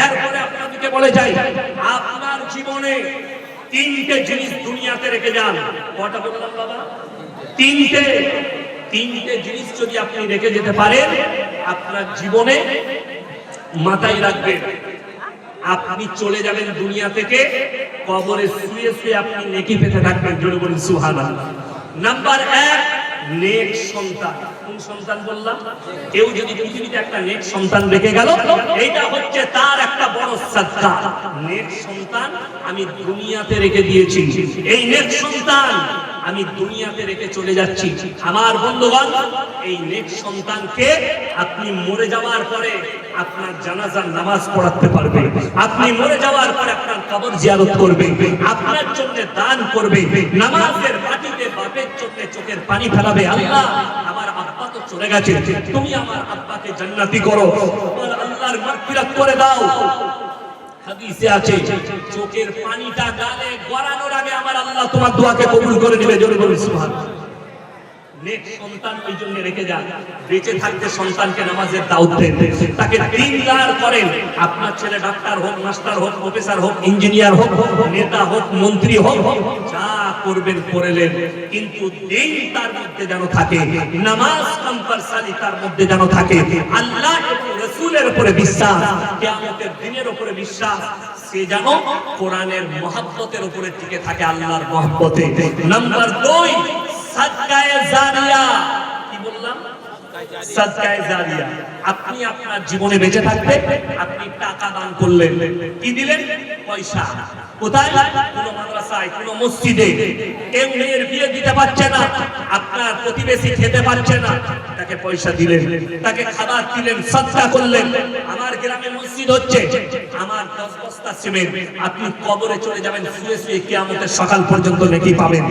এরপরে আপনাদেরকে বলে যাই, আপনার জীবনে 3টে জিনিস দুনিয়াতে রেখে যান। কটা বললাম বাবা? 3টে জিনিস যদি আপনি রেখে যেতে পারেন আপনার জীবনে, মাথায় রাখবেন, আপনি চলে যাবেন দুনিয়া থেকে, কবরে শুয়ে শুয়ে আপনি নেকি পেতে থাকবেন। জোরে বলুন সুবহানাল্লাহ। নাম্বার 1, নেক সন্তান। কোন সন্তান বললাম? কেউ যদি পৃথিবীতে একটা নেক সন্তান রেখে গেল, এইটা হচ্ছে তার একটা বড় সাদকা। নেক সন্তান আমি দুনিয়াতে রেখে দিয়েছি, এই নেক সন্তান আমি দুনিয়াতে রেখে চলে যাচ্ছি। আমার বন্ধুগণ, এই নেক সন্তানকে আপনি মরে যাওয়ার পরে আপনার জানাজার নামাজ পড়াতে পারবে, আপনি মরে যাওয়ার পরে আপনার কবর জিয়ারত করবে, আপনার জন্য দান করবে, নামাজের মাটিতে বাপের জন্য চোখের পানি ফেলাবে। আল্লাহ, আমার আব্বা তো চলে গেছে, তুমি আমার আব্বাকে জান্নাতি করো, আল্লাহর মাগফিরাত করে দাও। হাদিসে আছে, চোখের পানিটা গালে গড়ানোর আগে আমার আল্লাহ তোমার দোয়াকে কবুল করে নেবে। জোরে বলুন সুবহানাল্লাহ। নেক সন্তান ওই জন্য রেখে যান, বেঁচে থাকতে সন্তানকে নামাজের দাওয়াত দেন, তাকে দিনদার করেন। আপনার ছেলে ডাক্তার হোক, মাস্টার হোক, প্রফেসর হোক, ইঞ্জিনিয়ার হোক, নেতা হোক, মন্ত্রী হোক, যা করবেন করেলেন, কিন্তু দিন তার মধ্যে যেন থাকে, নামাজ কম্পালসারি তার মধ্যে যেন থাকে, আল্লাহ এবং রাসূলের উপরে বিশ্বাস, কিয়ামতের দিনের উপরে বিশ্বাস, সে যেন কোরআনের মহব্বতের উপরে টিকে থাকে, আল্লাহর মহব্বতে। নাম্বার 2, সাদকায়ে জারিয়া। কি বললাম? সাদকায়ে জারিয়া। আপনি আপনার জীবনে বেঁচে থাকতে আপনি টাকা দান করলেন, কি দিলেন? পয়সা। কোথায়? কোন মাদ্রাসায়, কোন মসজিদে। কেউ মেয়ের বিয়ে দিতে পারছে না, আপনার প্রতিবেশী খেতে পারছে না, তাকে পয়সা দিলেন, তাকে খাবার দিলেন, সাদকা করলেন। আমার গ্রামে মসজিদ হচ্ছে, আমার 10 বস্তা সিমেন্ট, আপনি কবরে চলে যাবেন শুয়ে শুয়ে, কিয়ামতের সকাল পর্যন্ত নেকি পাবেন।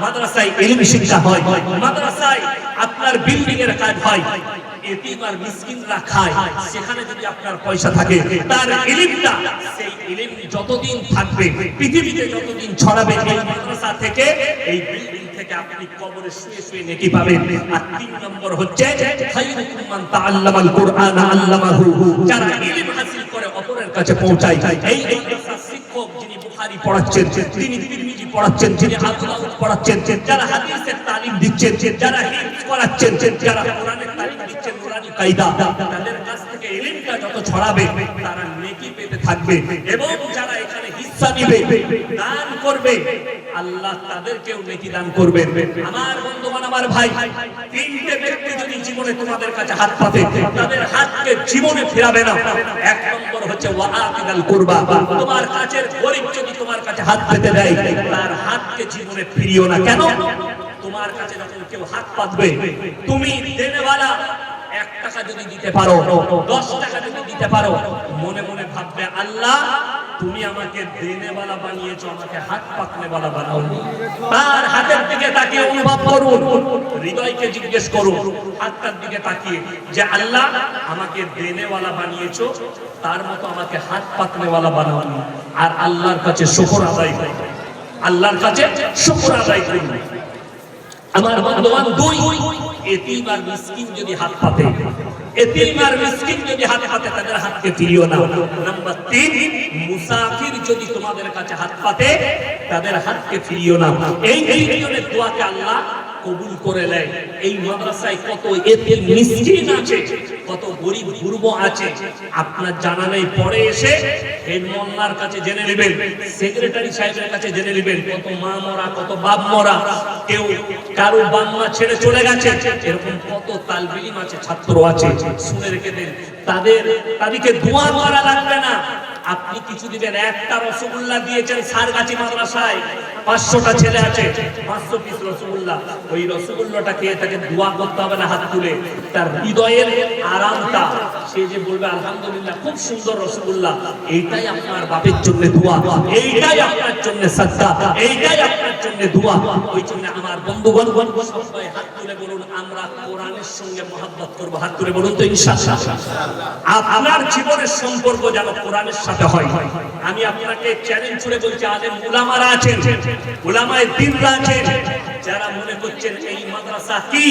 মাদ্রাসায় ইলম শিক্ষা হয়, মাদ্রাসায় আপনার বিল্ডিং এর কাজ হয়, এতিম আর মিসকিনরা খায়, সেখানে যদি আপনার পয়সা থাকে, তার ইলমটা, সেই ইলম যতদিন থাকবে, পৃথিবীতে যতদিন ছড়াবে, এই মাদ্রাসা থেকে, এই বিল্ডিং থেকে আপনি কবরে শুয়ে শুয়ে নেকি পাবেন। আর 3 নম্বর হচ্ছে, খায়রুকুম মান তাআল্লামাল কুরআন আল্লামাহু, যারা ইলম হাসিল করে অপরের কাছে পৌঁছায়। এই মাদ্রাসার শিক্ষক যিনি বুখারী পড়াচ্ছেন, তিনি তিরমিজি পড়াচ্ছেন, যিনি আবু দাউদ পড়াচ্ছেন, যারা হাদিসের তালিম দিচ্ছেন, যারা হিফজ করাচ্ছেন, যারা কোরআনের তালিম দিচ্ছেন, কোরআনী কায়দা, তাদের কাছ থেকে ইলমটা যত ছড়াবে তারা নেকি পেতে থাকবে। এবং যারা এখানে হিস্সা নিবে, দান করবে, আল্লাহ তাদেরকেও নেকি দান করবেন। আমার বন্ধুগণ, আমার ভাই, 3টে ব্যক্তি যদি জীবনে তোমাদের কাছে হাত পাতে, তাদের হাতকে জীবনে ফেরাবে না। 1 নম্বর হচ্ছে ওয়াআতিদাল কুরবা। তোমার কাছের গরীব যদি তোমার কাছে হাত পেতে দেয়, তার হাতকে জীবনে ফিরিও না। কেন? তোমার কাছে যখন কেউ হাত পাতবে, তুমি দেনেওয়ালা 1 টাকা যদি দিতে পারো, 10 টাকা যদি দিতে পারো, মনে মনে ভাববে, আল্লাহ তুমি আমাকে দেনেওয়ালা বানিয়েছো, আমাকে হাত পাতনেওয়ালা বানাওনি। তার হাতের দিকে তাকিয়ে অনুভব করুন, হৃদয়কে জিজ্ঞেস করুন হাতটার দিকে তাকিয়ে যে আল্লাহ আমাকে দেনেওয়ালা বানিয়েছো, তার মতো আমাকে হাত পাতনেওয়ালা বানাওনি। আর আল্লাহর কাছে শুকর আদায় করুন, আল্লাহর কাছে শুকর আদায় করুন। আমার বন্ধুবান, দুই, এতিম আর মিসকিন যদি হাত পাতে, এতিম আর মিসকিন যদি হাত পাতে তাদের হাতকে ফিরিও না। নাম্বার 3, মুসাফির যদি তোমাদের কাছে হাত পাতে তাদের হাতকে ফিরিও না। এই তিনজনের দোয়াকে আল্লাহ কবুল করে নেয়। এই মাদ্রাসায় কত এতিম মিসকিন আছে, কত গরিব গুরবো আছে, আপনার জানা নেই। পরে এসে হেড মোল্লার কাছে জেনে নেবেন, সেক্রেটারি সাহেবের কাছে জেনে নেবেন কত মা মরা, কত বাপ মরা, কেউ কারো বাপ মা ছেড়ে চলে গেছে, এরকম কত তালবে ইলম আছে, ছাত্র আছে, শুনে রেখে দেন। তাদেরকে দোয়া করা লাগবে না, আপনি কিছু দিবেন। একটা রসগোল্লা দিয়েছেন সারগাছি মাদ্রাসায়, 500টা ছেলে আছে, 500 পিস রসগোল্লা, ওই রসগোল্লাটা খেয়ে তাকে দোয়া করতে হবে না হাত তুলে, তার হৃদয়ের আরামটা, সে যে বলবে আলহামদুলিল্লাহ খুব সুন্দর রসগোল্লা, এইটাই আপনার বাপের জন্য দোয়া, এইটাই আপনার জন্য সাদকা, এইটাই আপনার জন্য দোয়া। ওই জন্য আমার বন্ধুগণ সবাই হাত তুলে বলুন আমরা কোরআনের সঙ্গে মহব্বত করব। হাত তুলে বলুন তো ইনশাআল্লাহ। আপনার জীবনের সম্পর্ক যেন কোরআনের সাথে হয়। আমি আপনাকে চ্যালেঞ্জ করে বলছি, আলেম উলামারা আছেন, উলামায়ে দ্বীনরা আছেন, যারা মনে করছেন এই মাদ্রাসা কি,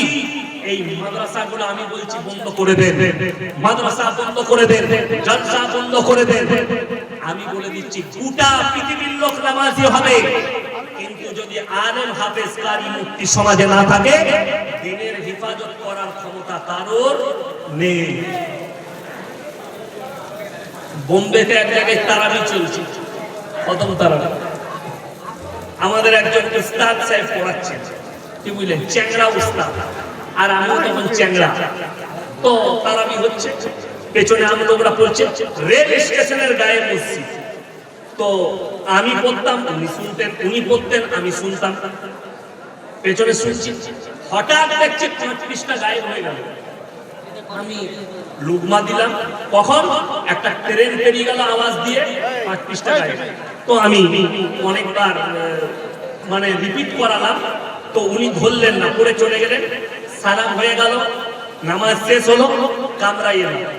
এই মাদ্রাসাগুলো আমি বলছি বন্ধ করে দেন, মাদ্রাসা বন্ধ করে দেন, জলসা বন্ধ করে দেন। আমি বলে দিচ্ছি গোটা পৃথিবীর লোক নামাজি হবে, কিন্তু যদি আলেম হাফেজ কারি মুফতি সমাজে না থাকে, দ্বীনের হেফাজত করার ক্ষমতা কারোর নেই। বোম্বেতে এক জায়গায় তারাবি চলছে, খতম তারাবি, আমাদের একজন উস্তাদ সাহেব পড়াচ্ছেন, কি বুঝলেন, চ্যাংড়া উস্তাদ, আর আমিও তখন চ্যাংড়া। তো তারাবি হচ্ছে, পেছনে আমি লোকরা পড়ছে, রেল স্টেশনের গায়ে মসজিদ। তো আমি পড়তাম, উনি শুনতেন, উনি পড়তেন, আমি শুনতাম, পেছনে শুনছি। হঠাৎ দেখছি 5 পৃষ্ঠা গায়েব হয়ে গেল। আমি লুকমা দিলাম, কখন একটা ট্রেন পেরিয়ে গেল আওয়াজ দিয়ে, 5 পৃষ্ঠা গায়েব। তো আমি অনেকবার মানে রিপিট করালাম, তো উনি ধরলেন না, পড়ে চলে গেলেন। সালাম হয়ে গেল, নামাজ শেষ হলো, কামরায় এলাম।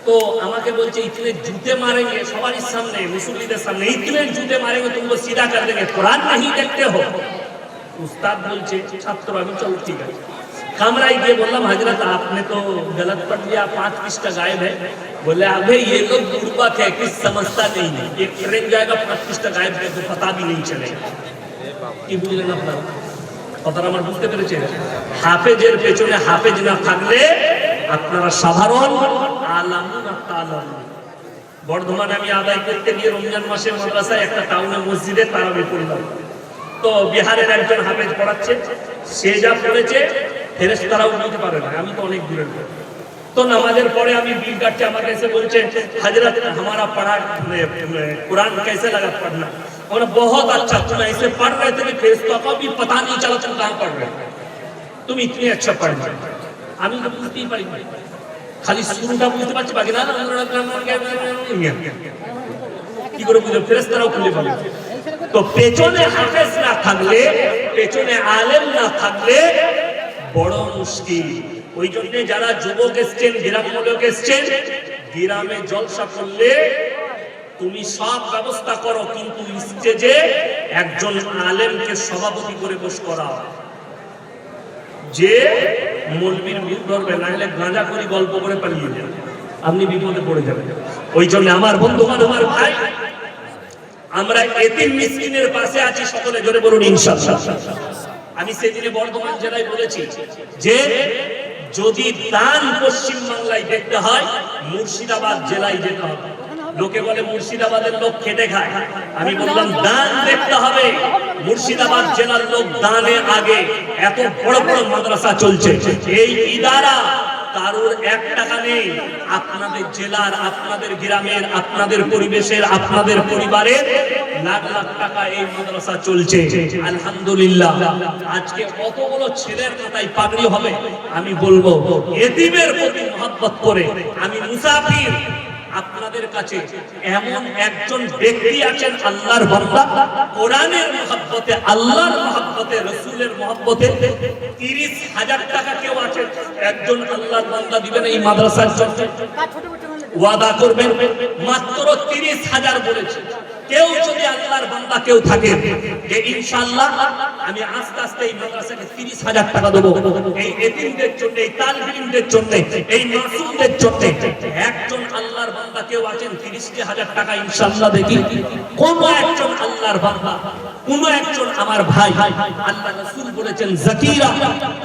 তো আমাকে বলছে ইতনে জুতে মারেंगे সবার সামনে, মুসল্লিদের সামনে, ইতনে জুতে মারেंगे तुमको सीधा कर देंगे, कुरान नहीं देखते हो। उस्ताद বলছে, ছাত্র আমি চল ঠিক আছে। कामराई गए, बोला हजरत आपने तो गलत पढ़ लिया, 5 पृष्ठ गायब है। बोले अबे ये लोग गुरबत है, कुछ समझता नहीं है, एक ट्रेन जाएगा 5 पृष्ठ गायब है तो पता भी नहीं चलेगा। কি বুঝলেন আপনারা? কথাটা আমার বুঝতে পেরেছেন? হাফেজের পেছনে হাফেজ না থাকলে আপনারা সাধারণ আলামুন তালাম। বর্ধমানে আমি আদায় করতে গিয়ে রমজান মাসে মাদ্রাসায় একটা টাউনে মসজিদে তারাবি পড়লাম। তো বিহারের একজন হাফেজ পড়াচ্ছে, সে যা পড়েছে ফেরেশতারাও বুঝতে পারে না, আমি তো অনেক দূরের। তো নামাজের পরে আমি বিল কাটছি, আমাকে এসে বলছে हजरत हमारा पढ़ा कुरान कैसे लगा पढ़ना? और बहुत अच्छा, तुम ऐसे पढ़ रहे थे कि फरिश्तों को भी पता नहीं चला तुम कहाँ पढ़ रहे, तुम इतनी अच्छा पढ़ रहे। আমি তো বুঝতেই পারি না, খালি শুরুটা বুঝতে পারছি, বাকি না কি করে বুঝবে, ফেরেশতারাও খুলে বলে। তো পেছনে হাফেজ না থাকলে, পেছনে আলেম না থাকলে বড় মুশকিল। ওই জন্য যারা যুবক এসছেন, গ্রামমূলক এসছেন, গ্রামে জলসা করলে তুমি সব ব্যবস্থা করো, কিন্তু স্টেজে একজন আলেমকে সভাপতি করে বস করাও, যে মৌলবীর ভিড় ধরবে, না হলে গাঁজা করে গল্প করে পালিয়ে যাবে, আপনি বিপদে পড়ে যাবেন। ওই জন্য আমার বন্ধুগণ, আমার ভাই, আমরা এতিম মিসকিনের পাশে আছি, সকলে জোরে বলুন ইনশাআল্লাহ। আমি সেদিনে বর্ধমান জেলায় বলেছি যে যদি দান পশ্চিম বাংলায় দেখতে হয়, মুর্শিদাবাদ জেলায় যেতে হবে। লোকে বলে মুর্শিদাবাদের লোক খেটে খায়, আমি বললাম দান দেখতে হবে, মুর্শিদাবাদ জেলার লোক দানে আগে। এত বড় বড় মাদ্রাসা চলছে, এই ইদারা কারোর 1 টাকা নেই, আপনাদের জেলার, আপনাদের গ্রামের, আপনাদের পরিবেশের, আপনাদের পরিবারের লাখ লাখ টাকা এই মাদ্রাসা চলছে। আলহামদুলিল্লাহ, আজকে কতগুলো ছেলের মাথায় পাগড়ি হবে। আমি বলবো এতিমের প্রতি মহব্বত করে, আমি মুসাফির, আপনাদের কাছে এমন একজন ব্যক্তি আছেন আল্লাহর বান্দা, কোরআনের মহব্বতে, আল্লাহর মহব্বতে, রাসূলের মহব্বতে 30,000 টাকা কেউ আছে একজন আল্লাহর বান্দা দিবেন এই মাদ্রাসার জন্য? ওয়াদা করবেন? মাত্র 30,000 বলেছে। কেউ যদি আল্লাহর বান্দা কেউ থাকে যে ইনশাআল্লাহ আমি আস্তে আস্তে এই মাদ্রাসাকে 30,000 টাকা দেব এই এতিমদের জন্য, এই তালবিলদের জন্য, এই মাসুমদের জন্য, একজন আল্লাহর বান্দা কেউ আছেন 30,000 টাকা ইনশাআল্লাহ দেখি? কোন একজন আল্লাহর বান্দা, কোন একজন আমার ভাই? আল্লাহ রাসূল বলেছেন যাকিরা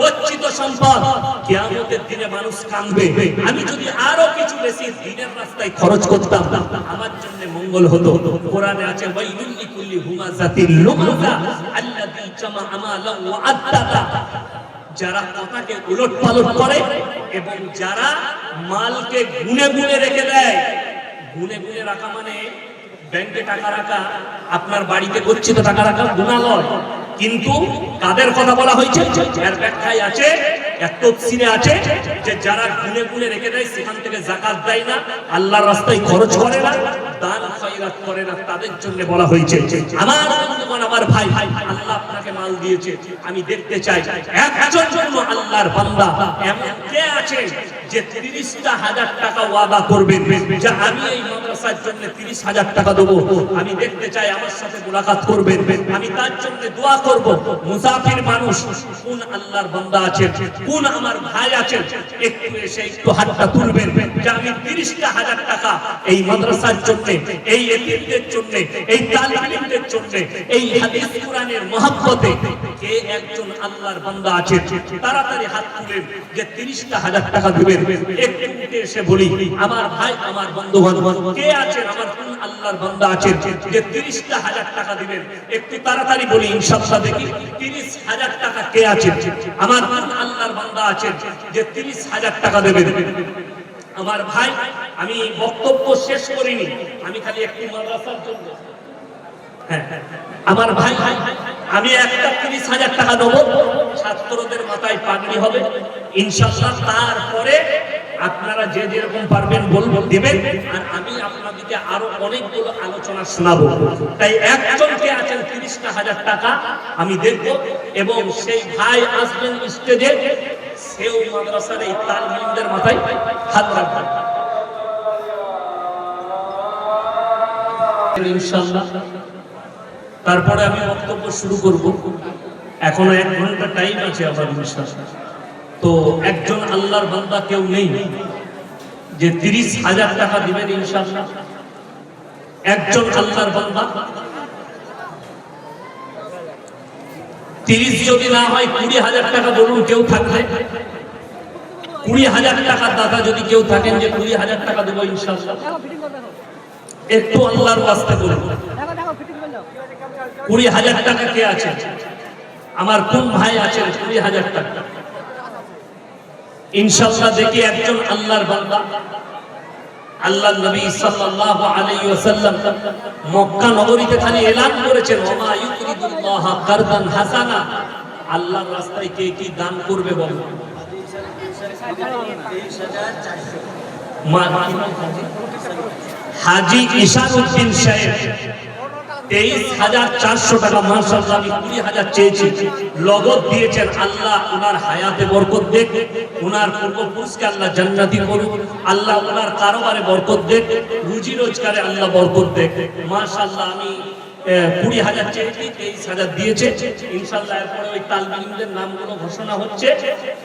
গচ্ছিত সম্পদ, কিয়ামতের দিনে মানুষ কাঁদবে। আমি যদি আরো কিছু বেশি দ্বীনের রাস্তায় খরচ করতাম আমার জন্য মঙ্গল হতো। কোরআনে আছে ওয়াইলুল লিকুল্লি হুমাযাতিল লুমাযা আল্লাযী জামাআ মালান ওয়া আদ্দাদা, যারা কথাকে উলটপালট করে এবং যারা মালকে গুনে গুনে রেখে দেয়। গুনে গুনে রাখা মানে ব্যাংকে টাকা রাখা, আপনার বাড়িতে গচ্ছিত টাকা রাখা গুনাহ নয়। কিন্তু কাদের কথা বলা হয়েছে? এর ব্যাখ্যায় আছে, এক তাফসীরে আছে যে যারা গুনে গুনে রেখে দেয়, সেখান থেকে যাকাত দেয় না, আল্লাহর রাস্তায় খরচ করে না, দান খয়রাত করে না, তাদের জন্য বলা হয়েছে। আমার বন্ধুগণ, আমার ভাই, আল্লাহ আপনাকে মাল দিয়েছে, আমি দেখতে চাই একজন জন্য আল্লাহর বান্দা এমন কে আছে যে 30,000 টাকা ওয়াদা করবেন যে আমি এই মাদ্রাসার জন্য 30,000 টাকা দেব। আমি দেখতে চাই, আমার সাথে মুলাকাত করবেন, আমি তার জন্য দোয়া করব। মুসাফির মানুষ কোন আল্লাহর বান্দা আছেন, কোন আমার ভাই আছেন, একটু এসে একটু হাতটা তুলবেন যে আমি 30,000 টাকা এই মাদ্রাসার জন্য, এই এতিমদের জন্য, এই তালিমদের জন্য, এই হাদিস কোরআনের মহব্বতে কে একজন আল্লাহর বান্দা আছেন? তাড়াতাড়ি হাত তুলেন যে 30,000 টাকা দিবেন। একটু এসে বলি আমার ভাই, আমার বন্ধুগণ, কে আছেন, আমার কোন আল্লাহর বান্দা আছেন যে 30,000 টাকা দিবেন? একটু তাড়াতাড়ি বলি ইনশাআল্লাহ দেখি 30,000 টাকা কে আছেন? আমার কোন আল্লাহর বান্দা আছেন যে 30,000 টাকা দেবেন? আমার ভাই, আমি বক্তব্য শেষ করিনি, আমি খালি একটু মাদ্রাসার জন্য, আমার ভাই, আমি একটা 30,000 টাকা দেবো, ছাত্রদের মাথায় পাগড়ি হবে ইনশাআল্লাহ। তারপরে আপনারা যে যেরকম পারবেন বলবো দেবেন, আর আমি আপনাদেরকে আরো অনেকগুলো আলোচনা শোনাবো। তাই একজনকে আছেন 30,000 টাকা আমি দেখবো, এবং সেই ভাই আসবেন স্টেজে, সেও মাদ্রাসার এই তালবিলদের মাথায় হাত রাখবেন ইনশাআল্লাহ। তারপরে আমি বক্তব্য শুরু করব। এখনো 1 ঘন্টা টাইম আছে আমার ইনশাআল্লাহ। তো একজন আল্লাহর বান্দা কেউ নেই যে 30,000 টাকা দিবেন ইনশাআল্লাহ? একজন আল্লাহর বান্দা 30 যদি না হয় 20,000 টাকা বলুন কেউ থাকলে। 20,000 টাকার দাতা যদি কেউ থাকেন যে 20,000 টাকা দেবো ইনশাআল্লাহ, একটু আল্লাহর ওয়াস্তে বলুন 20,000 টাকা কে আছে? আমার কোন ভাই আছে 20,000 টাকা ইনশাআল্লাহ দেখি একজন আল্লাহর বান্দা। আল্লাহর নবী সাল্লাল্লাহু আলাইহি ওয়াসাল্লাম মক্কা নগরীতে খালি এলান করেছেন ওমা ইউরিদুল্লাহ কারদান হাসানা, আল্লাহর রাস্তায় কে কি দান করবে বলো? হাজী ইশারউদ্দিন সাহেব 23,400 টাকা, মাশাআল্লাহ। আমি 20,000 চেয়েছি, লগত দিয়েছেন। আল্লাহ ওনার হায়াতে বরকত দেখ, ওনার পূর্বপুরুষকে আল্লাহ জান্নাতি করুক, আল্লাহ ওনার কারবারে বরকত দেখ, রুজি রোজগারে আল্লাহ বরকত দেখ, মাশাআল্লাহ। আমি 20,000 চেয়েছি, 23,000 দিয়েছে ইনশাআল্লাহ। এরপরে ওই তালবিলদের নামগুলো ঘোষণা হচ্ছে,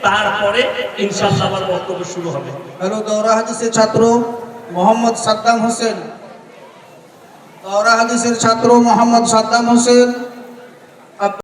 তারপরে ইনশাআল্লাহ আবার বক্তব্য শুরু হবে। হ্যালো, দৌরা হাদিসের ছাত্র মোহাম্মদ সাদ্দাম হোসেন, দৌরা হাদিসের ছাত্র মোহাম্মদ সাদ্দাম হোসেন